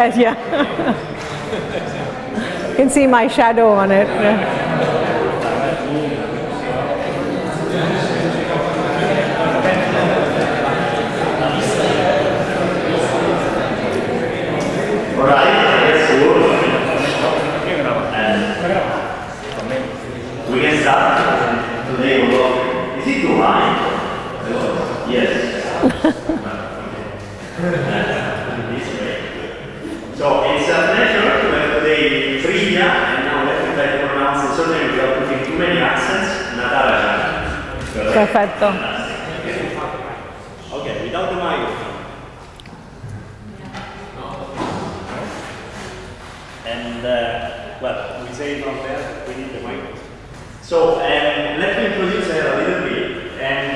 head, yeah. You can see my shadow on it. Yeah. We can start today. Is it too high? Yes. So it's a pleasure to have today Priya, and now let me try to pronounce the surname without putting too many accents. Natarajan. Perfetto. Okay, without the microphone. And well, we say from there we need the microphone. So let me introduce her a little bit. And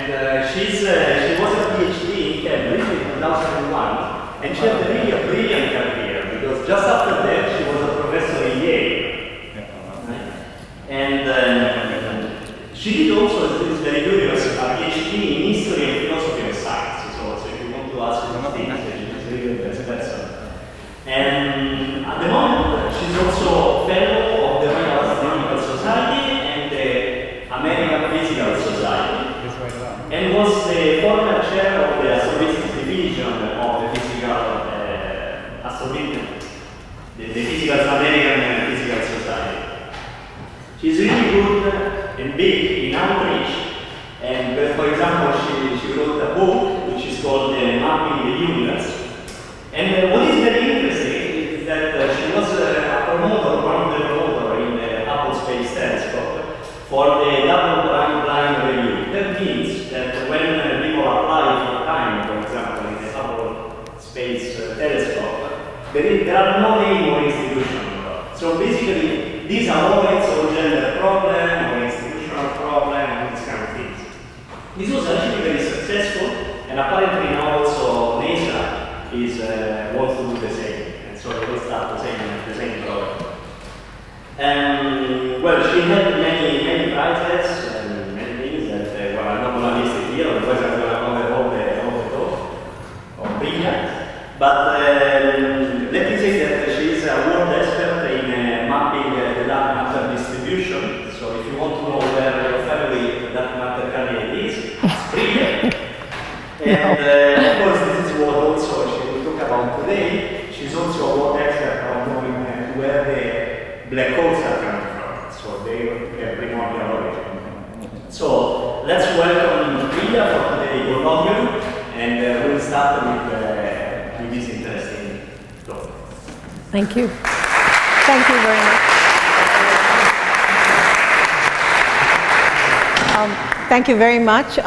she was a PhD in Cambridge in 2001, and she had really a brilliant career because just after that she was a professor in Yale. And she did also, this is very curious, a PhD in history and philosophy of science. So if you want to ask her things, she's really the best person. And at the moment, she's also fellow of the Royal Astronomical Society and the American Physical Society, and was the former chair of the astrophysics division of the physical astrophysics, the American Physical Society. She's really good and big in outreach, and for example, she wrote a book which is called Mapping the Universe. And what is very interesting is that she was a promoter, one of the promoters in the Hubble Space Telescope for the double blind review. That means that when people apply for time, for example, in the Hubble Space Telescope, there are no name or institution. So basically, these are always or gender problem or institutional problem and these kind of things. This was actually very successful, and apparently now also NASA is wants to do the same, and so they will start the same program. Well, she had many prizes and many things that well, I'm not going to list it here, otherwise I'm going to cover all the talk of Priya. But let me say that she is a world expert in mapping the dark matter distribution. So if you want to know where your family dark matter candidate is, it's Priya. And of course, this is what also she will talk about today. She's also a world expert on knowing where the black holes are coming from. So they have primordial origin. So let's welcome Priya for today's colloquium, and we'll start with this interesting talk. Thank you. Thank you very much. Thank you very much.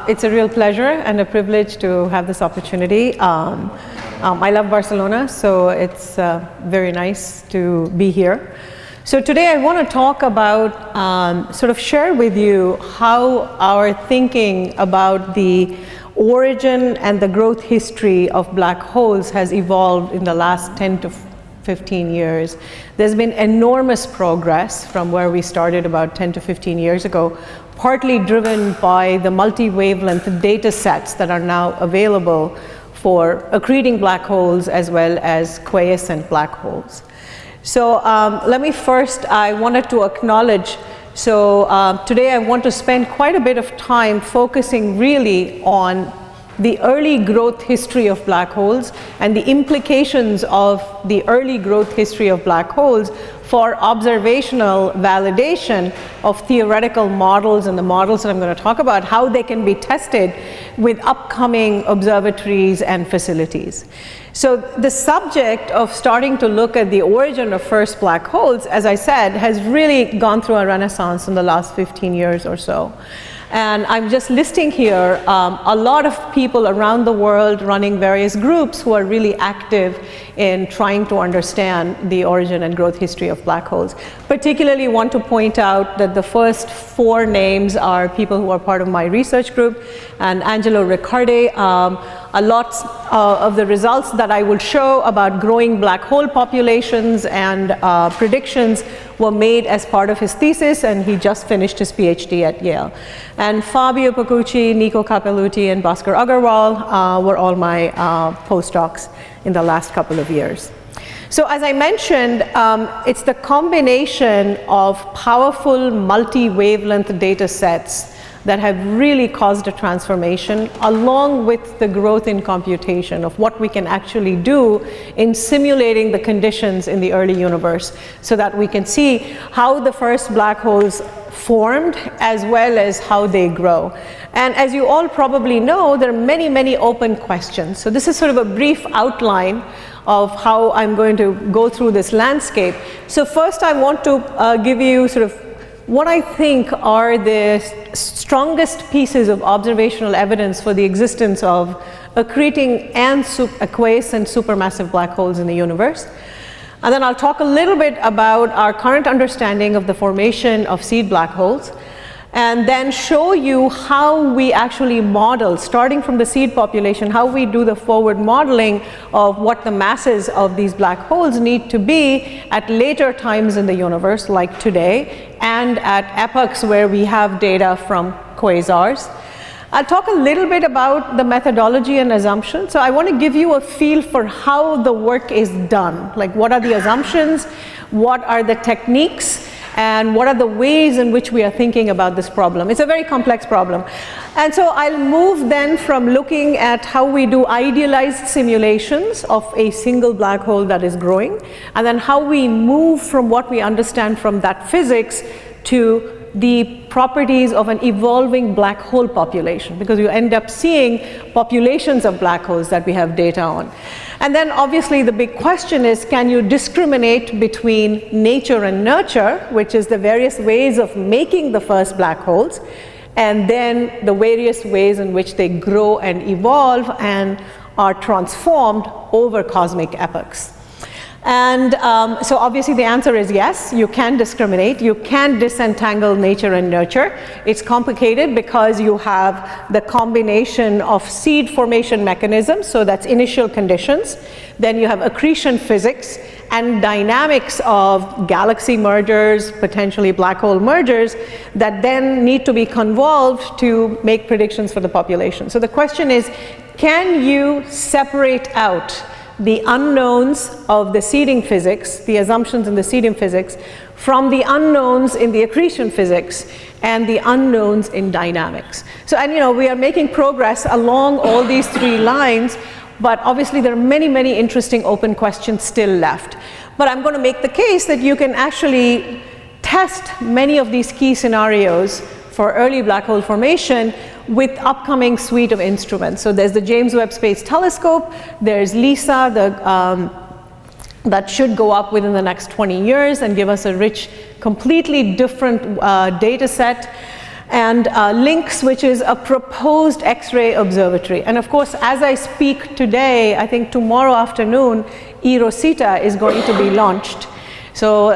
It's a real pleasure and a privilege to have this opportunity. I love Barcelona, so it's very nice to be here. So today I want to talk about, sort of share with you how our thinking about the origin and the growth history of black holes has evolved in the last 10 to 15 years. There's been enormous progress from where we started about 10 to 15 years ago, partly driven by the multi-wavelength data sets that are now available for accreting black holes as well as quiescent black holes. So let me first, I wanted to acknowledge, today I want to spend quite a bit of time focusing really on the early growth history of black holes and the implications of the early growth history of black holes for observational validation of theoretical models and the models that I'm going to talk about, how they can be tested with upcoming observatories and facilities. So the subject of starting to look at the origin of first black holes, as I said, has really gone through a renaissance in the last 15 years or so. And I'm just listing here a lot of people around the world running various groups who are really active in trying to understand the origin and growth history of black holes. Particularly want to point out that the first 4 names are people who are part of my research group, and Angelo Riccardi. A lot of the results that I will show about growing black hole populations and predictions were made as part of his thesis, and he just finished his PhD at Yale. And Fabio Pacucci, Nico Capelluti, and Bhaskar Agarwal were all my postdocs in the last couple of years. So as I mentioned, it's the combination of powerful multi-wavelength data sets that have really caused a transformation, along with the growth in computation of what we can actually do in simulating the conditions in the early universe, so that we can see how the first black holes formed as well as how they grow. And as you all probably know, there are many, many open questions. So this is sort of a brief outline of how I'm going to go through this landscape. So first I want to give you sort of what I think are the strongest pieces of observational evidence for the existence of accreting and aqueous and supermassive black holes in the universe. And then I'll talk a little bit about our current understanding of the formation of seed black holes, and then show you how we actually model, starting from the seed population, how we do the forward modeling of what the masses of these black holes need to be at later times in the universe, like today, and at epochs where we have data from quasars. I'll talk a little bit about the methodology and assumptions. So I want to give you a feel for how the work is done. Like, what are the assumptions, what are the techniques, and what are the ways in which we are thinking about this problem. It's a very complex problem. And so I'll move then from looking at how we do idealized simulations of a single black hole that is growing, and then how we move from what we understand from that physics to the properties of an evolving black hole population, because you end up seeing populations of black holes that we have data on. And then obviously the big question is, can you discriminate between nature and nurture, which is the various ways of making the first black holes, and then the various ways in which they grow and evolve and are transformed over cosmic epochs. And so obviously the answer is yes, you can discriminate, you can disentangle nature and nurture. It's complicated because you have the combination of seed formation mechanisms, so that's initial conditions. Then you have accretion physics and dynamics of galaxy mergers, potentially black hole mergers, that then need to be convolved to make predictions for the population. So the question is, can you separate out the unknowns of the seeding physics, the assumptions in the seeding physics, from the unknowns in the accretion physics and the unknowns in dynamics? So, and we are making progress along all these three lines, but obviously there are many, many interesting open questions still left. But I'm going to make the case that you can actually test many of these key scenarios for early black hole formation with upcoming suite of instruments. So there's the James Webb Space Telescope, there's LISA, that should go up within the next 20 years and give us a rich, completely different data set, and LINX, which is a proposed X-ray observatory. And of course, as I speak today, I think tomorrow afternoon, eROSITA is going to be launched. So,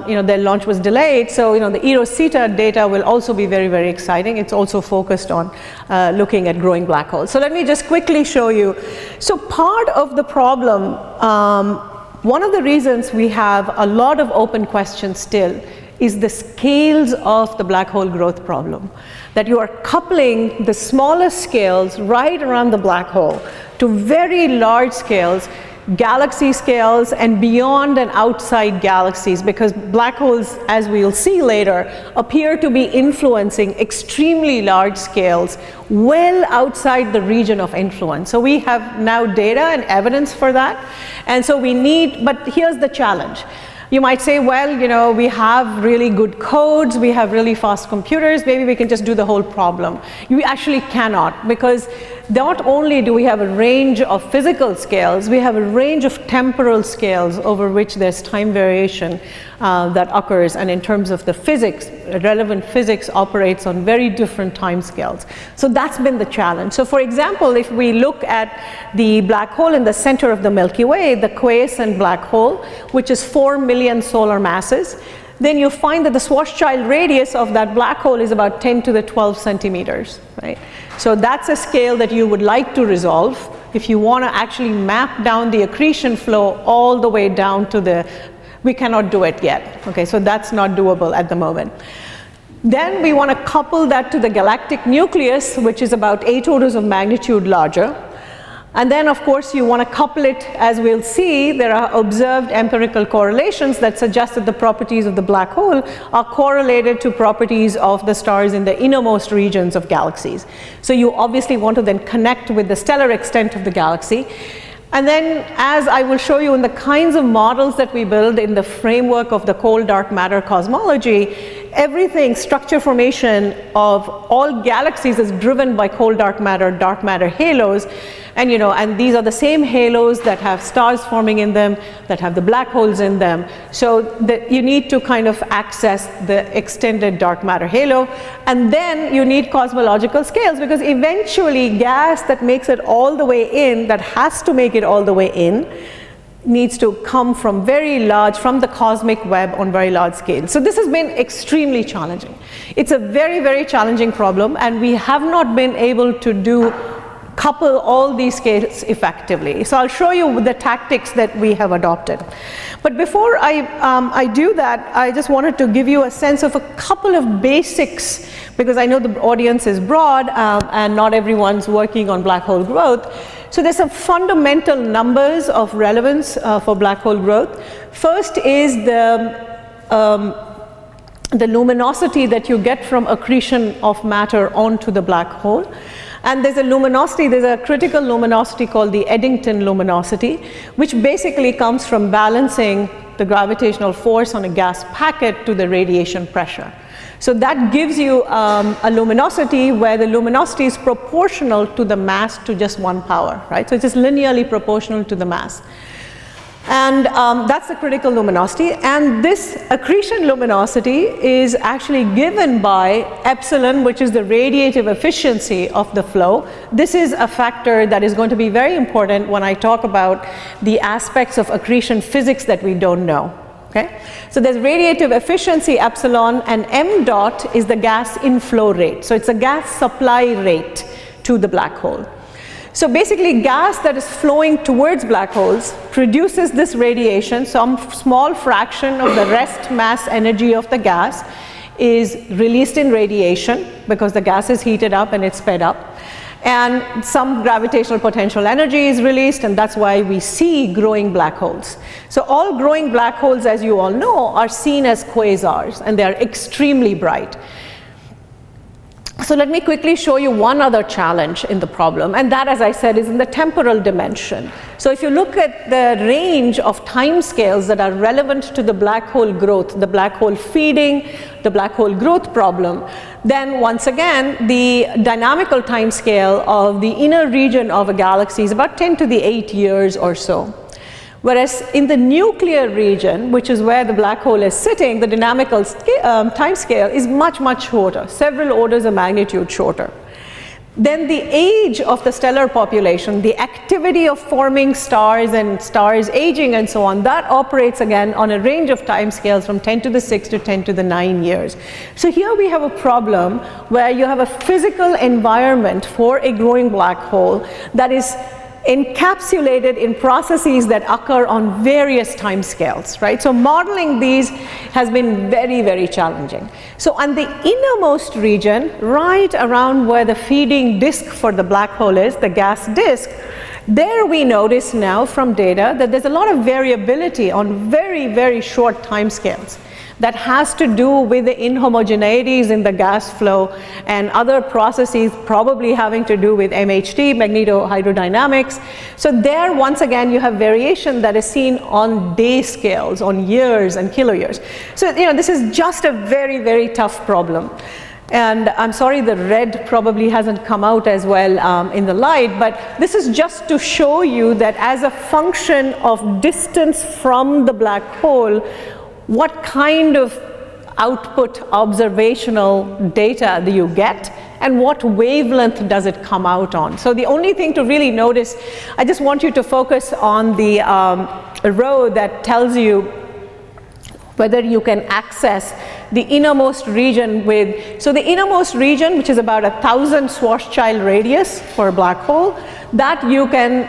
their launch was delayed. So, the eROSITA data will also be very, very exciting. It's also focused on looking at growing black holes. So let me just quickly show you. So part of the problem, one of the reasons we have a lot of open questions still is the scales of the black hole growth problem. That you are coupling the smallest scales right around the black hole to very large scales, galaxy scales, and beyond and outside galaxies, because black holes, as we'll see later, appear to be influencing extremely large scales well outside the region of influence. So we have now data and evidence for that, and so we need, but here's the challenge. You might say, well, we have really good codes, we have really fast computers, maybe we can just do the whole problem. You actually cannot, because not only do we have a range of physical scales, we have a range of temporal scales over which there's time variation that occurs, and in terms of the physics, relevant physics operates on very different time scales. So that's been the challenge. So for example, if we look at the black hole in the center of the Milky Way, the quiescent black hole, which is 4 million solar masses, then you find that the Schwarzschild radius of that black hole is about 10 to the 12 centimeters, right? So that's a scale that you would like to resolve if you want to actually map down the accretion flow all the way down to the, we cannot do it yet. Okay, so that's not doable at the moment. Then we want to couple that to the galactic nucleus, which is about 8 orders of magnitude larger. And then, of course, you want to couple it, as we'll see, there are observed empirical correlations that suggest that the properties of the black hole are correlated to properties of the stars in the innermost regions of galaxies. So you obviously want to then connect with the stellar extent of the galaxy. And then, as I will show you in the kinds of models that we build in the framework of the cold dark matter cosmology, everything, structure formation of all galaxies is driven by cold dark matter halos. And and these are the same halos that have stars forming in them, that have the black holes in them. So you need to kind of access the extended dark matter halo. And then you need cosmological scales, because eventually gas that makes it all the way in, that has to make it all the way in, needs to come from from the cosmic web on very large scale. So this has been extremely challenging. It's a very, very challenging problem, and we have not been able to couple all these scales effectively. So I'll show you the tactics that we have adopted. But before I do that, I just wanted to give you a sense of a couple of basics, because I know the audience is broad and not everyone's working on black hole growth. So there's some fundamental numbers of relevance for black hole growth. First is the luminosity that you get from accretion of matter onto the black hole. And there's a critical luminosity called the Eddington luminosity, which basically comes from balancing the gravitational force on a gas packet to the radiation pressure. So that gives you a luminosity where the luminosity is proportional to the mass to just 1 power, right? So it's just linearly proportional to the mass. And that's the critical luminosity. And this accretion luminosity is actually given by epsilon, which is the radiative efficiency of the flow. This is a factor that is going to be very important when I talk about the aspects of accretion physics that we don't know. Okay? So there's radiative efficiency epsilon, and m dot is the gas inflow rate. So it's a gas supply rate to the black hole. So basically, gas that is flowing towards black holes produces this radiation. Some small fraction of the rest mass energy of the gas is released in radiation, because the gas is heated up and it's sped up. And some gravitational potential energy is released, and that's why we see growing black holes. So all growing black holes, as you all know, are seen as quasars, and they are extremely bright. So let me quickly show you one other challenge in the problem, and that, as I said, is in the temporal dimension. So if you look at the range of time scales that are relevant to the black hole growth, the black hole feeding, the black hole growth problem, then once again, the dynamical time scale of the inner region of a galaxy is about 10 to the 8 years or so. Whereas in the nuclear region, which is where the black hole is sitting, the dynamical time scale is much, much shorter, several orders of magnitude shorter. Then the age of the stellar population, the activity of forming stars and stars aging and so on, that operates again on a range of time scales from 10 to the 6 to 10 to the 9 years. So here we have a problem where you have a physical environment for a growing black hole that is encapsulated in processes that occur on various time scales, right? So modeling these has been very, very challenging. So on the innermost region, right around where the feeding disk for the black hole is, the gas disk, there we notice now from data that there's a lot of variability on very, very short time scales. That has to do with the inhomogeneities in the gas flow and other processes probably having to do with MHD, magnetohydrodynamics. So there, once again, you have variation that is seen on day scales, on years and kiloyears. So, this is just a very, very tough problem. And I'm sorry the red probably hasn't come out as well in the light, but this is just to show you that as a function of distance from the black hole, what kind of output observational data do you get, and what wavelength does it come out on. So the only thing to really notice, I just want you to focus on the row that tells you whether you can access the innermost region with, so the innermost region, which is about 1,000 Schwarzschild radius for a black hole, that you can,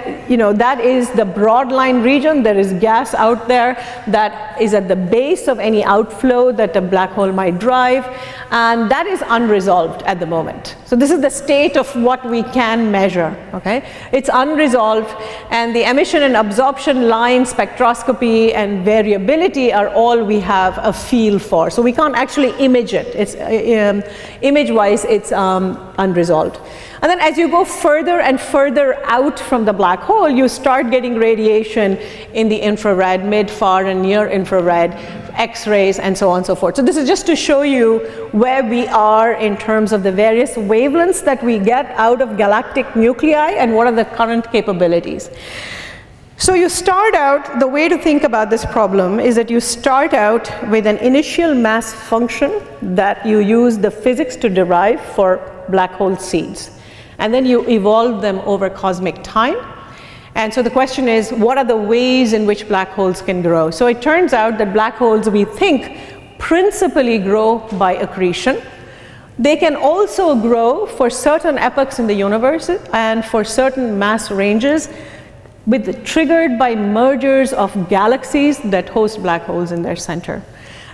that is the broad line region. There is gas out there that is at the base of any outflow that a black hole might drive, and that is unresolved at the moment. So this is the state of what we can measure, okay? It's unresolved, and the emission and absorption line, spectroscopy, and variability are all we have a feel for. So we can't actually image it. It's image-wise, it's unresolved. And then as you go further and further out from the black hole, you start getting radiation in the infrared, mid, far, and near infrared, X-rays, and so on and so forth. So this is just to show you where we are in terms of the various wavelengths that we get out of galactic nuclei and what are the current capabilities. So you start out, the way to think about this problem is that you start out with an initial mass function that you use the physics to derive for black hole seeds. And then you evolve them over cosmic time. And so the question is, what are the ways in which black holes can grow? So it turns out that black holes, we think, principally grow by accretion. They can also grow for certain epochs in the universe and for certain mass ranges, triggered by mergers of galaxies that host black holes in their center.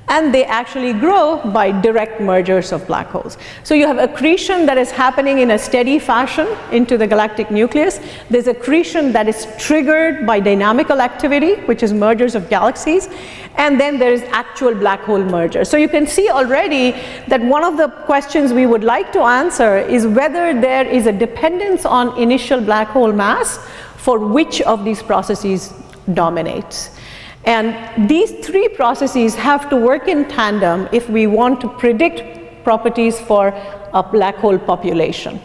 And they actually grow by direct mergers of black holes. So you have accretion that is happening in a steady fashion into the galactic nucleus. There's accretion that is triggered by dynamical activity, which is mergers of galaxies. And then there is actual black hole merger. So you can see already that one of the questions we would like to answer is whether there is a dependence on initial black hole mass for which of these processes dominates. And these three processes have to work in tandem if we want to predict properties for a black hole population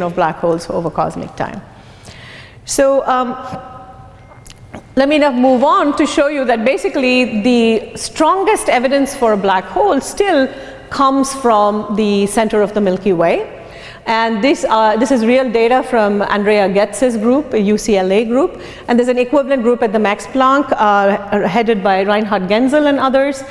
of black holes over cosmic time. So let me now move on to show you that basically the strongest evidence for a black hole still comes from the center of the Milky Way. And this is real data from Andrea Getz's group, a UCLA group. And there's an equivalent group at the Max Planck, headed by Reinhard Genzel and others.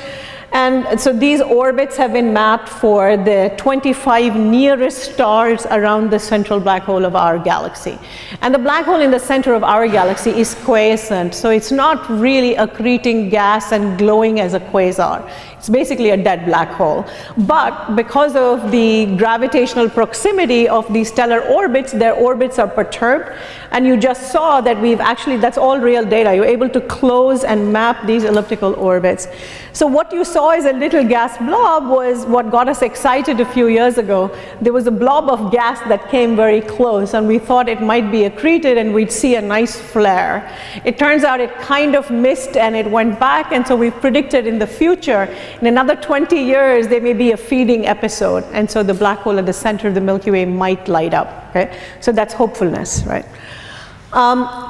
And so these orbits have been mapped for the 25 nearest stars around the central black hole of our galaxy. And the black hole in the center of our galaxy is quiescent, so it's not really accreting gas and glowing as a quasar. It's basically a dead black hole. But because of the gravitational proximity of these stellar orbits, their orbits are perturbed. And you just saw that we've actually, that's all real data. You're able to close and map these elliptical orbits. So what you saw is a little gas blob was what got us excited a few years ago. There was a blob of gas that came very close, and we thought it might be accreted and we'd see a nice flare. It turns out it kind of missed and it went back, and so we've predicted in the future, in another 20 years, there may be a feeding episode, and so the black hole at the center of the Milky Way might light up, okay? So that's hopefulness, right?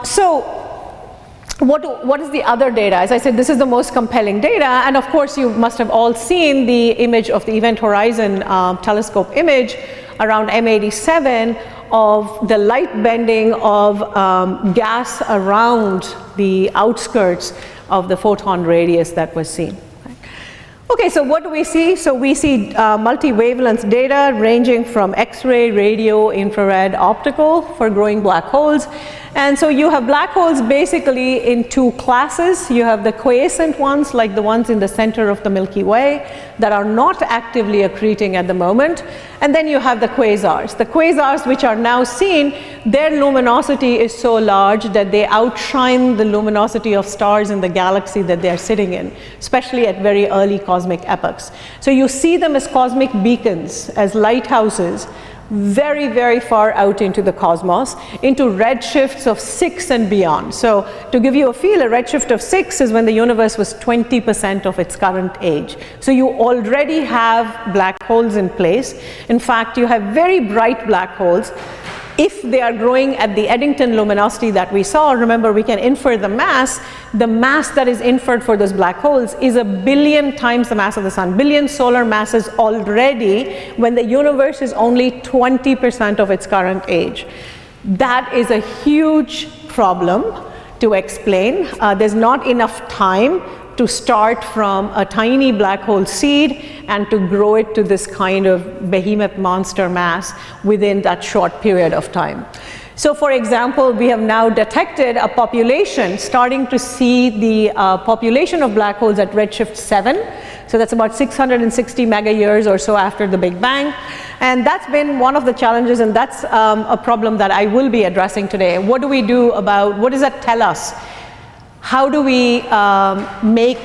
So what is the other data? As I said, this is the most compelling data, and of course you must have all seen the image of the Event Horizon telescope image around M87 of the light bending of gas around the outskirts of the photon radius that was seen. Okay, so what do we see? So we see multi-wavelength data ranging from X-ray, radio, infrared, optical for growing black holes. And so you have black holes basically in two classes. You have the quiescent ones, like the ones in the center of the Milky Way, that are not actively accreting at the moment. And then you have the quasars. The quasars, which are now seen, their luminosity is so large that they outshine the luminosity of stars in the galaxy that they are sitting in, especially at very early cosmic epochs. So you see them as cosmic beacons, as lighthouses, very, very far out into the cosmos, into redshifts of 6 and beyond. So to give you a feel, a redshift of 6 is when the universe was 20% of its current age. So you already have black holes in place. In fact, you have very bright black holes. If they are growing at the Eddington luminosity that we saw, remember we can infer the mass that is inferred for those black holes is 1 billion times the mass of the sun, billion solar masses already when the universe is only 20% of its current age. That is a huge problem to explain. There's not enough time to start from a tiny black hole seed and to grow it to this kind of behemoth monster mass within that short period of time. So for example, we have now detected a population, starting to see the population of black holes at redshift 7. So that's about 660 mega years or so after the Big Bang. And that's been one of the challenges, and that's a problem that I will be addressing today. What do we do about, what does that tell us? How do we make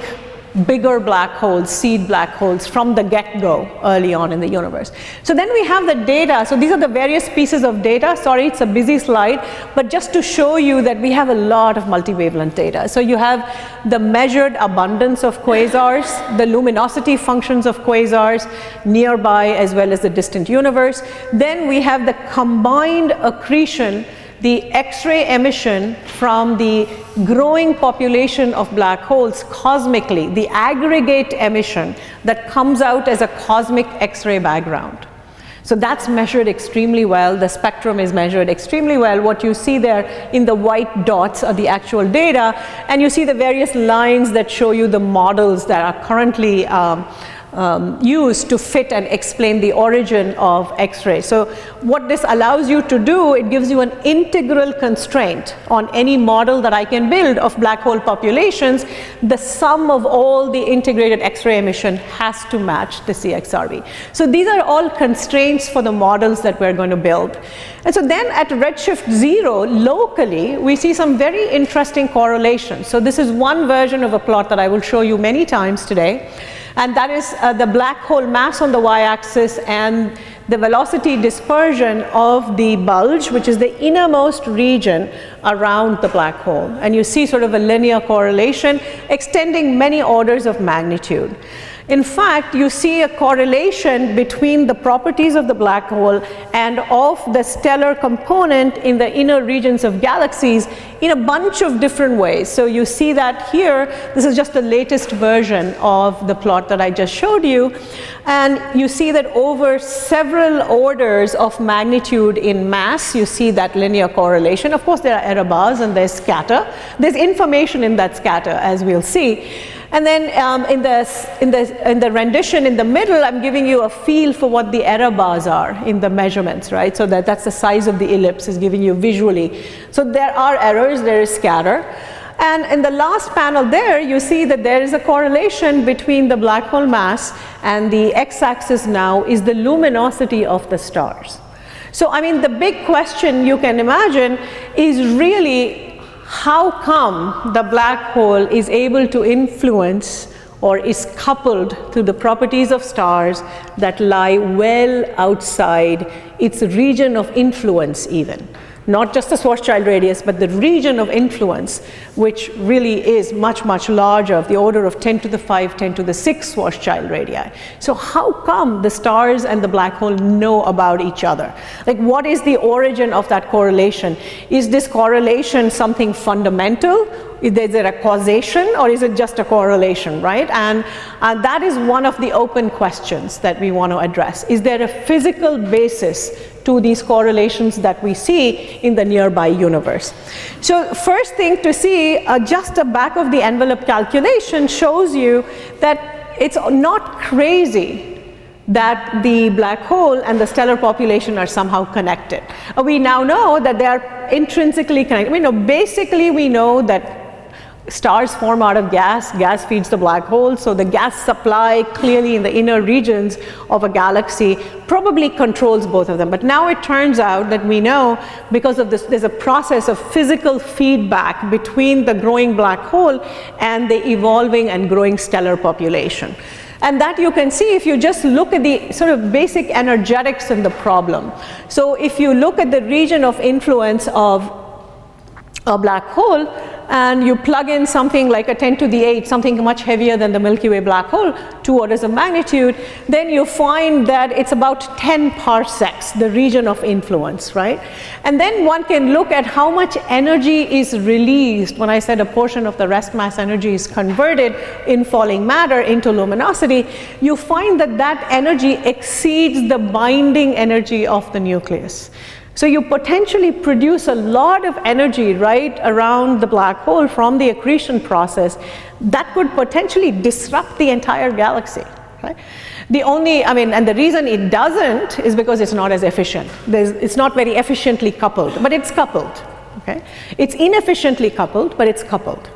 bigger black holes, seed black holes from the get-go early on in the universe? So then we have the data. So these are the various pieces of data. Sorry, it's a busy slide, but just to show you that we have a lot of multi-wavelength data. So you have the measured abundance of quasars, the luminosity functions of quasars nearby as well as the distant universe. Then we have the combined accretion, the X-ray emission from the growing population of black holes cosmically, the aggregate emission that comes out as a cosmic X-ray background. So that's measured extremely well. The spectrum is measured extremely well. What you see there in the white dots are the actual data, and you see the various lines that show you the models that are currently used to fit and explain the origin of X-ray. So what this allows you to do, it gives you an integral constraint on any model that I can build of black hole populations. The sum of all the integrated X-ray emission has to match the CXRV. So these are all constraints for the models that we're going to build. And so then at redshift 0, locally, we see some very interesting correlations. So this is one version of a plot that I will show you many times today. And that is the black hole mass on the y-axis and the velocity dispersion of the bulge, which is the innermost region around the black hole. And you see sort of a linear correlation extending many orders of magnitude. In fact, you see a correlation between the properties of the black hole and of the stellar component in the inner regions of galaxies in a bunch of different ways. So you see that here. This is just the latest version of the plot that I just showed you. And you see that over several orders of magnitude in mass, you see that linear correlation. Of course, there are error bars and there's scatter. There's information in that scatter, as we'll see. And then in the rendition in the middle, I'm giving you a feel for what the error bars are in the measurements, right? So that's the size of the ellipse is giving you visually. So there are errors, there is scatter. And in the last panel there, you see that there is a correlation between the black hole mass and the x-axis now is the luminosity of the stars. So I mean, the big question you can imagine is really, how come the black hole is able to influence or is coupled to the properties of stars that lie well outside its region of influence even? Not just the Schwarzschild radius, but the region of influence, which really is much, much larger, of the order of 10 to the 5, 10 to the 6 Schwarzschild radii. So how come the stars and the black hole know about each other? Like, what is the origin of that correlation? Is this correlation something fundamental? Is there a causation, or is it just a correlation, right? And that is one of the open questions that we want to address. Is there a physical basis to these correlations that we see in the nearby universe? So first thing to see, just a back of the envelope calculation shows you that it's not crazy that the black hole and the stellar population are somehow connected. We now know that they are intrinsically connected. We know, basically we know that stars form out of gas, gas feeds the black hole, so the gas supply clearly in the inner regions of a galaxy probably controls both of them. But now it turns out that we know, because of this, there's a process of physical feedback between the growing black hole and the evolving and growing stellar population. And that you can see if you just look at the sort of basic energetics in the problem. So if you look at the region of influence of a black hole, and you plug in something like a 10 to the 8, something much heavier than the Milky Way black hole, 2 orders of magnitude, then you find that it's about 10 parsecs, the region of influence, right? And then one can look at how much energy is released. When I said a portion of the rest mass energy is converted in falling matter into luminosity, you find that that energy exceeds the binding energy of the nucleus. So you potentially produce a lot of energy right around the black hole from the accretion process that could potentially disrupt the entire galaxy, Okay? The only, and the reason it doesn't is because it's not as efficient. It's not very efficiently coupled, but it's coupled. Okay? It's inefficiently coupled, but it's coupled.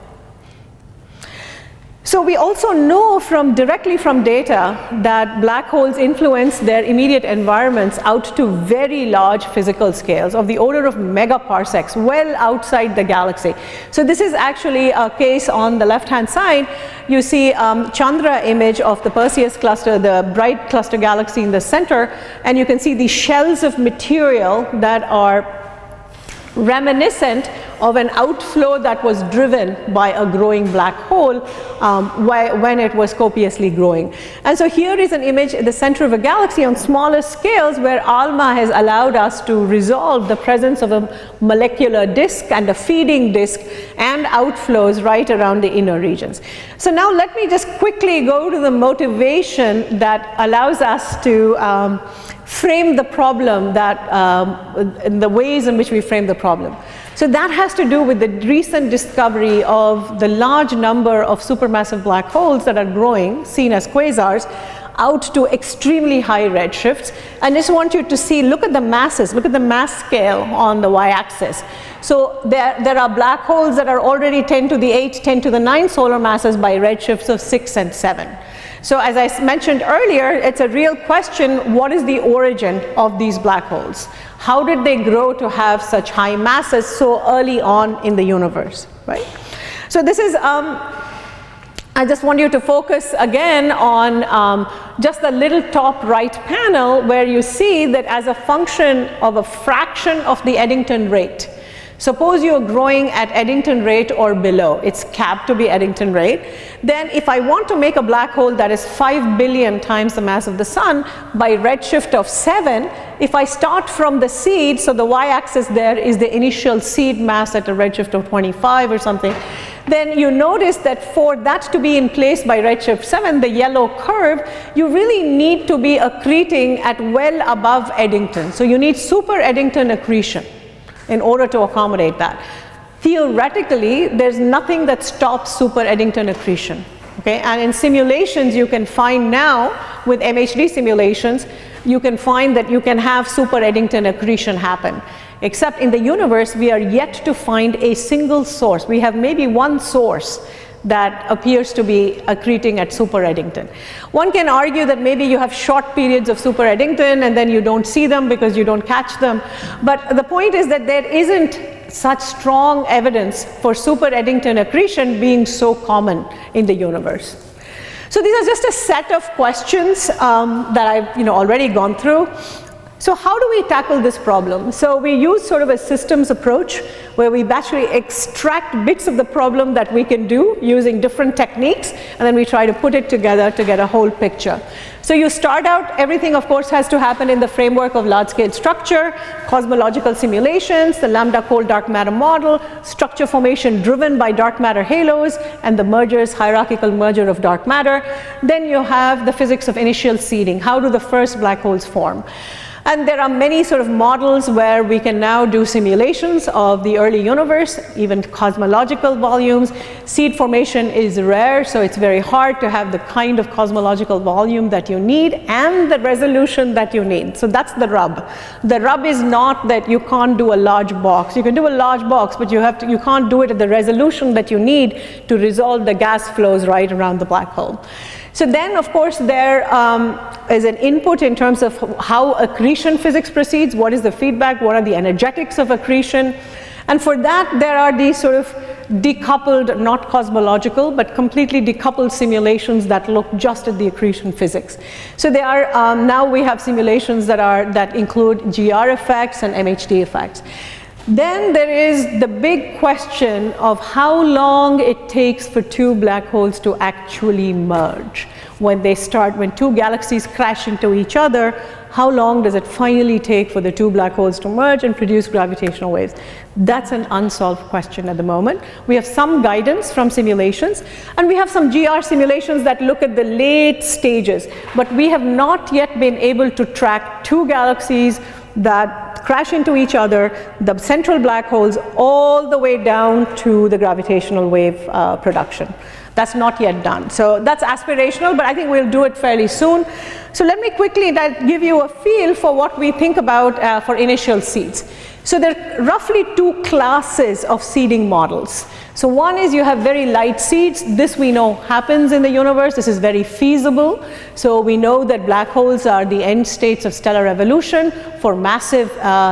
So we also know directly from data that black holes influence their immediate environments out to very large physical scales of the order of megaparsecs, well outside the galaxy. So this is actually a case on the left-hand side. You see Chandra image of the Perseus cluster, the bright cluster galaxy in the center, and you can see the shells of material that are reminiscent of an outflow that was driven by a growing black hole when it was copiously growing. And so here is an image at the center of a galaxy on smaller scales where ALMA has allowed us to resolve the presence of a molecular disk and a feeding disk and outflows right around the inner regions. So now let me just quickly go to the motivation that allows us to frame the problem, in the ways in which we frame the problem. So that has to do with the recent discovery of the large number of supermassive black holes that are growing, seen as quasars, out to extremely high redshifts. I just want you to see, look at the masses, look at the mass scale on the y-axis. So there are black holes that are already 10 to the 8, 10 to the 9 solar masses by redshifts of 6 and 7. So as I mentioned earlier, it's a real question, what is the origin of these black holes? How did they grow to have such high masses so early on in the universe, right? So this is, I just want you to focus again on just the little top right panel where you see that as a function of a fraction of the Eddington rate. Suppose you're growing at Eddington rate or below, it's capped to be Eddington rate, then if I want to make a black hole that is 5 billion times the mass of the sun by redshift of 7, if I start from the seed, so the y-axis there is the initial seed mass at a redshift of 25 or something, then you notice that for that to be in place by redshift 7, the yellow curve, you really need to be accreting at well above Eddington. So you need super Eddington accretion in order to accommodate that. Theoretically, there's nothing that stops super Eddington accretion. Okay? And in simulations, you can find now, with MHD simulations, you can find that you can have super Eddington accretion happen. Except in the universe, we are yet to find a single source. We have maybe one source that appears to be accreting at super Eddington. One can argue that maybe you have short periods of super Eddington and then you don't see them because you don't catch them. But the point is that there isn't such strong evidence for super Eddington accretion being so common in the universe. So these are just a set of questions that I've already gone through. So how do we tackle this problem? So we use sort of a systems approach where we actually extract bits of the problem that we can do using different techniques, and then we try to put it together to get a whole picture. So you start out, everything of course has to happen in the framework of large-scale structure, cosmological simulations, the lambda cold dark matter model, structure formation driven by dark matter halos, and the mergers, hierarchical merger of dark matter. Then you have the physics of initial seeding. How do the first black holes form? And there are many sort of models where we can now do simulations of the early universe, even cosmological volumes. Seed formation is rare, so it's very hard to have the kind of cosmological volume that you need and the resolution that you need. So that's the rub. The rub is not that you can't do a large box. You can do a large box, but you can't do it at the resolution that you need to resolve the gas flows right around the black hole. So then, of course, there is an input in terms of how accretion physics proceeds, what is the feedback, what are the energetics of accretion. And for that, there are these sort of decoupled, not cosmological, but completely decoupled simulations that look just at the accretion physics. So they are, now we have simulations that include GR effects and MHD effects. Then there is the big question of how long it takes for two black holes to actually merge. When two galaxies crash into each other, how long does it finally take for the two black holes to merge and produce gravitational waves? That's an unsolved question at the moment. We have some guidance from simulations, and we have some GR simulations that look at the late stages, but we have not yet been able to track two galaxies that crash into each other, the central black holes, all the way down to the gravitational wave production. That's not yet done. So that's aspirational, but I think we'll do it fairly soon. So let me quickly give you a feel for what we think about for initial seeds. So there are roughly two classes of seeding models. So one is you have very light seeds. This we know happens in the universe. This is very feasible. So we know that black holes are the end states of stellar evolution for massive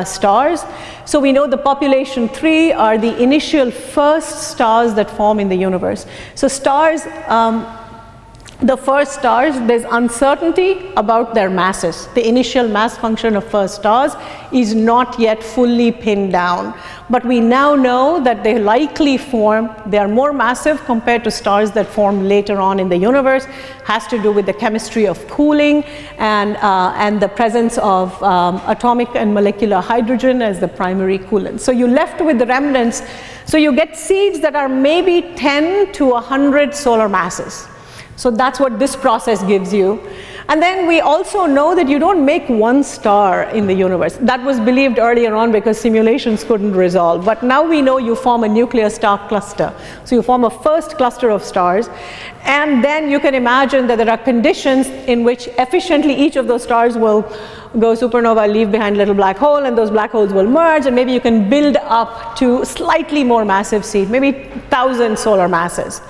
stars. So we know the population 3 are the initial first stars that form in the universe. So stars, the first stars, there's uncertainty about their masses. The initial mass function of first stars is not yet fully pinned down. But we now know that they likely form, they are more massive compared to stars that form later on in the universe. Has to do with the chemistry of cooling and the presence of atomic and molecular hydrogen as the primary coolant. So you're left with the remnants. So you get seeds that are maybe 10 to 100 solar masses. So that's what this process gives you. And then we also know that you don't make one star in the universe. That was believed earlier on because simulations couldn't resolve. But now we know you form a nuclear star cluster. So you form a first cluster of stars. And then you can imagine that there are conditions in which efficiently each of those stars will go supernova, leave behind a little black hole, and those black holes will merge, and maybe you can build up to slightly more massive seed, maybe 1,000 solar masses.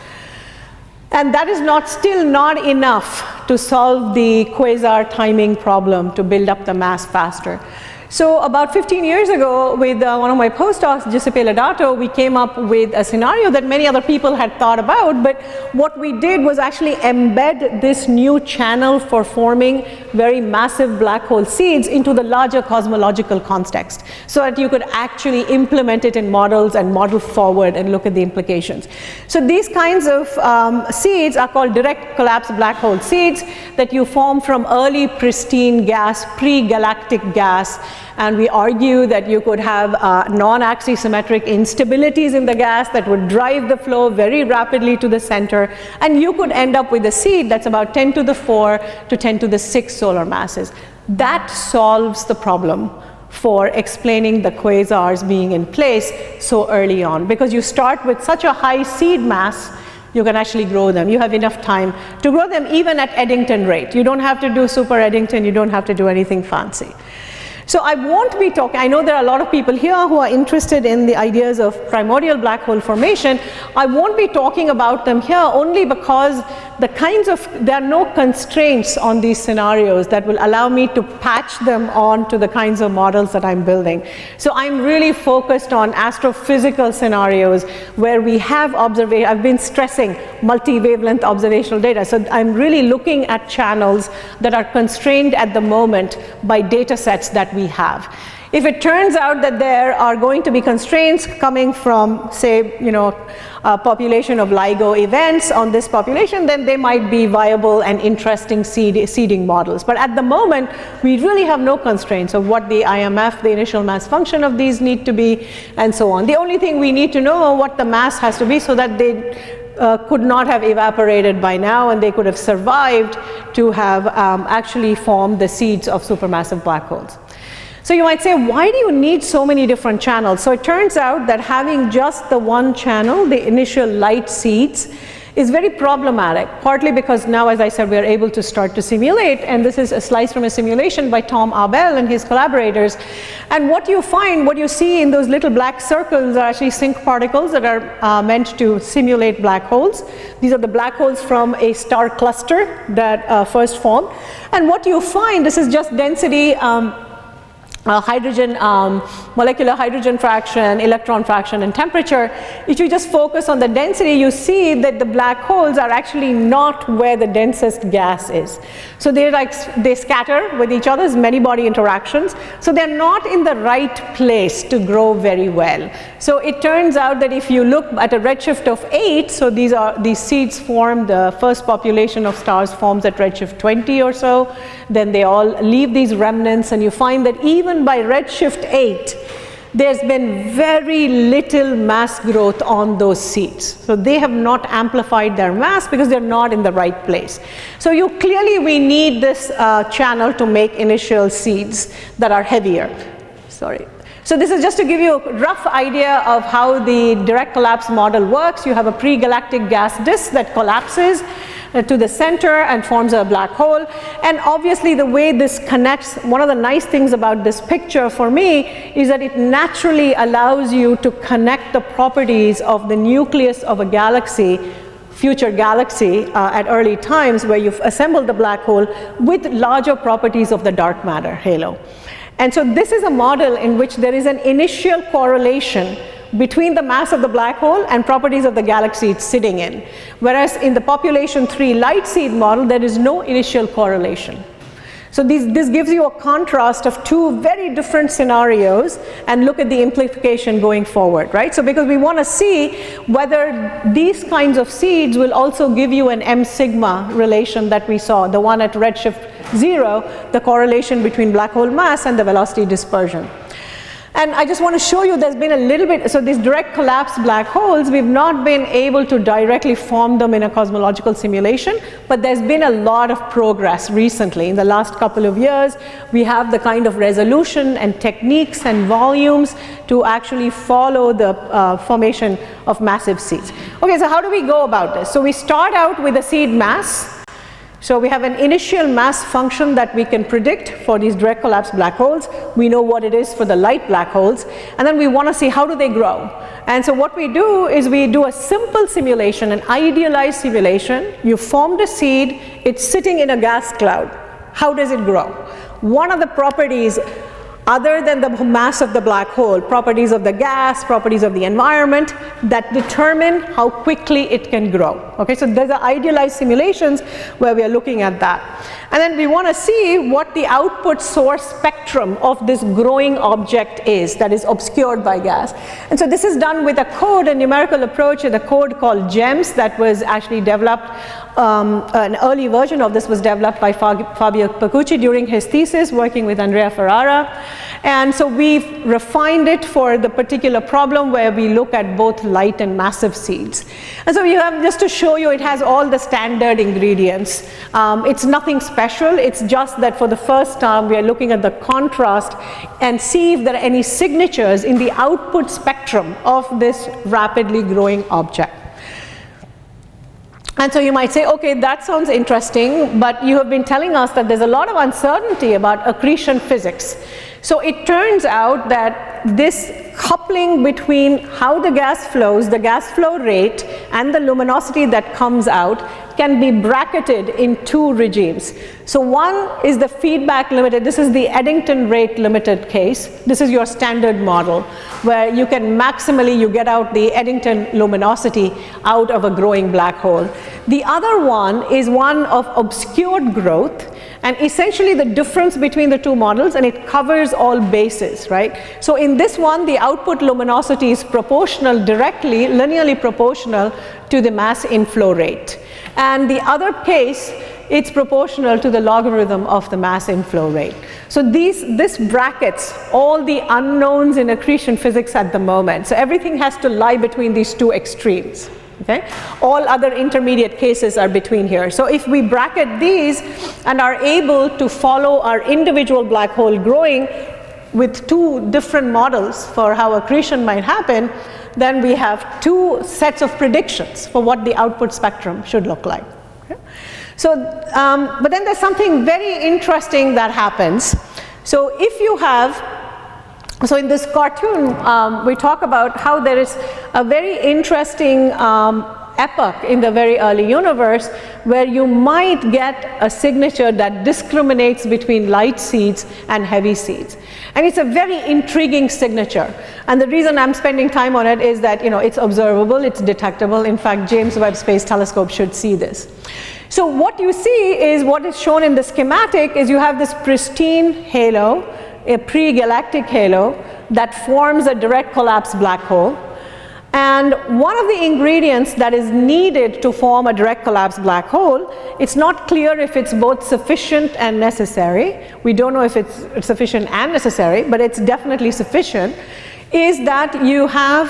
And that is still not enough to solve the quasar timing problem to build up the mass faster. So about 15 years ago, with one of my postdocs, Giuseppe Lodato, we came up with a scenario that many other people had thought about, but what we did was actually embed this new channel for forming very massive black hole seeds into the larger cosmological context, so that you could actually implement it in models and model forward and look at the implications. So these kinds of seeds are called direct collapse black hole seeds that you form from early pristine gas, pre-galactic gas. And we argue that you could have non-axisymmetric instabilities in the gas that would drive the flow very rapidly to the center, and you could end up with a seed that's about 10 to the 4 to 10 to the 6 solar masses. That solves the problem for explaining the quasars being in place so early on, because you start with such a high seed mass, you can actually grow them. You have enough time to grow them even at Eddington rate. You don't have to do super Eddington, you don't have to do anything fancy. So I won't be talking, I know there are a lot of people here who are interested in the ideas of primordial black hole formation. I won't be talking about them here only because there are no constraints on these scenarios that will allow me to patch them on to the kinds of models that I'm building. So I'm really focused on astrophysical scenarios where we have observation. I've been stressing multi-wavelength observational data. So I'm really looking at channels that are constrained at the moment by data sets that we have. If it turns out that there are going to be constraints coming from, say, a population of LIGO events on this population, then they might be viable and interesting seeding models. But at the moment, we really have no constraints of what the IMF, the initial mass function of these need to be, and so on. The only thing we need to know what the mass has to be so that they could not have evaporated by now and they could have survived to have actually formed the seeds of supermassive black holes. So you might say, why do you need so many different channels? So it turns out that having just the one channel, the initial light seeds, is very problematic, partly because now, as I said, we are able to start to simulate, and this is a slice from a simulation by Tom Abel and his collaborators. And what you find, what you see in those little black circles are actually sync particles that are meant to simulate black holes. These are the black holes from a star cluster that first formed. And what you find, this is just density hydrogen, molecular hydrogen fraction, electron fraction, and temperature. If you just focus on the density, you see that the black holes are actually not where the densest gas is. So they scatter with each other's many-body interactions. So they're not in the right place to grow very well. So it turns out that if you look at a redshift of 8, so these seeds form, the first population of stars forms at redshift 20 or so, then they all leave these remnants, and you find that even by redshift 8, there's been very little mass growth on those seeds. So they have not amplified their mass because they're not in the right place. So we need this channel to make initial seeds that are heavier. sorry. So this is just to give you a rough idea of how the direct collapse model works. You have a pre-galactic gas disk that collapses to the center and forms a black hole. And obviously the way this connects, one of the nice things about this picture for me is that it naturally allows you to connect the properties of the nucleus of a galaxy, future galaxy at early times, where you've assembled the black hole with larger properties of the dark matter halo. And so this is a model in which there is an initial correlation between the mass of the black hole and properties of the galaxy it's sitting in. Whereas in the population 3 light seed model, there is no initial correlation. So this gives you a contrast of two very different scenarios, and look at the implication going forward, right? So because we want to see whether these kinds of seeds will also give you an M sigma relation that we saw, the one at redshift 0, the correlation between black hole mass and the velocity dispersion. And I just want to show you there's been a little bit, so these direct collapse black holes, we've not been able to directly form them in a cosmological simulation, but there's been a lot of progress recently. In the last couple of years, we have the kind of resolution and techniques and volumes to actually follow the formation of massive seeds. Okay, so how do we go about this? So we start out with a seed mass. So we have an initial mass function that we can predict for these direct collapse black holes. We know what it is for the light black holes, and then we want to see how do they grow. And so what we do is we do a simple simulation, an idealized simulation. You formed a seed, it's sitting in a gas cloud. How does it grow? One of the properties other than the mass of the black hole, properties of the gas, properties of the environment, that determine how quickly it can grow. Okay, so there's the idealized simulations where we are looking at that. And then we want to see what the output source spectrum of this growing object is that is obscured by gas. And so this is done with a code, a numerical approach, and a code called GEMS that was actually developed. An early version of this was developed by Fabio Pacucci during his thesis, working with Andrea Ferrara. And so we've refined it for the particular problem where we look at both light and massive seeds. And so we have, just to show you, it has all the standard ingredients. It's nothing special, it's just that for the first time we are looking at the contrast and see if there are any signatures in the output spectrum of this rapidly growing object. And so you might say, okay, that sounds interesting, but you have been telling us that there's a lot of uncertainty about accretion physics. So it turns out that this coupling between how the gas flows, the gas flow rate, and the luminosity that comes out can be bracketed in two regimes. So one is the feedback limited. This is the Eddington rate limited case. This is your standard model where you can maximally, you get out the Eddington luminosity out of a growing black hole. The other one is one of obscured growth, and essentially the difference between the two models, and it covers all bases, right? So in this one, the output luminosity is proportional directly, linearly proportional to the mass inflow rate. And the other case, it's proportional to the logarithm of the mass inflow rate. So this brackets all the unknowns in accretion physics at the moment. So everything has to lie between these two extremes. Okay? All other intermediate cases are between here. So if we bracket these and are able to follow our individual black hole growing with two different models for how accretion might happen, then we have two sets of predictions for what the output spectrum should look like. Okay? So, but then there's something very interesting that happens. So if you have, so in this cartoon, we talk about how there is a very interesting epoch in the very early universe where you might get a signature that discriminates between light seeds and heavy seeds. And it's a very intriguing signature. And the reason I'm spending time on it is that, you know, it's observable, it's detectable. In fact, James Webb Space Telescope should see this. So what you see is what is shown in the schematic is you have this pristine halo, a pre-galactic halo that forms a direct collapse black hole. And one of the ingredients that is needed to form a direct collapse black hole, it's not clear if it's both sufficient and necessary. We don't know if it's sufficient and necessary, but it's definitely sufficient, is that you have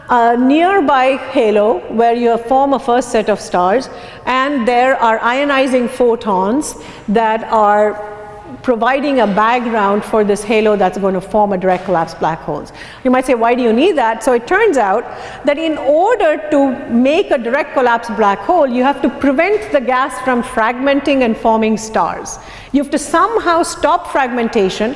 a nearby halo where you form a first set of stars, and there are ionizing photons that are providing a background for this halo that's going to form a direct collapse black holes. You might say, why do you need that? So it turns out that in order to make a direct collapse black hole, you have to prevent the gas from fragmenting and forming stars. You have to somehow stop fragmentation,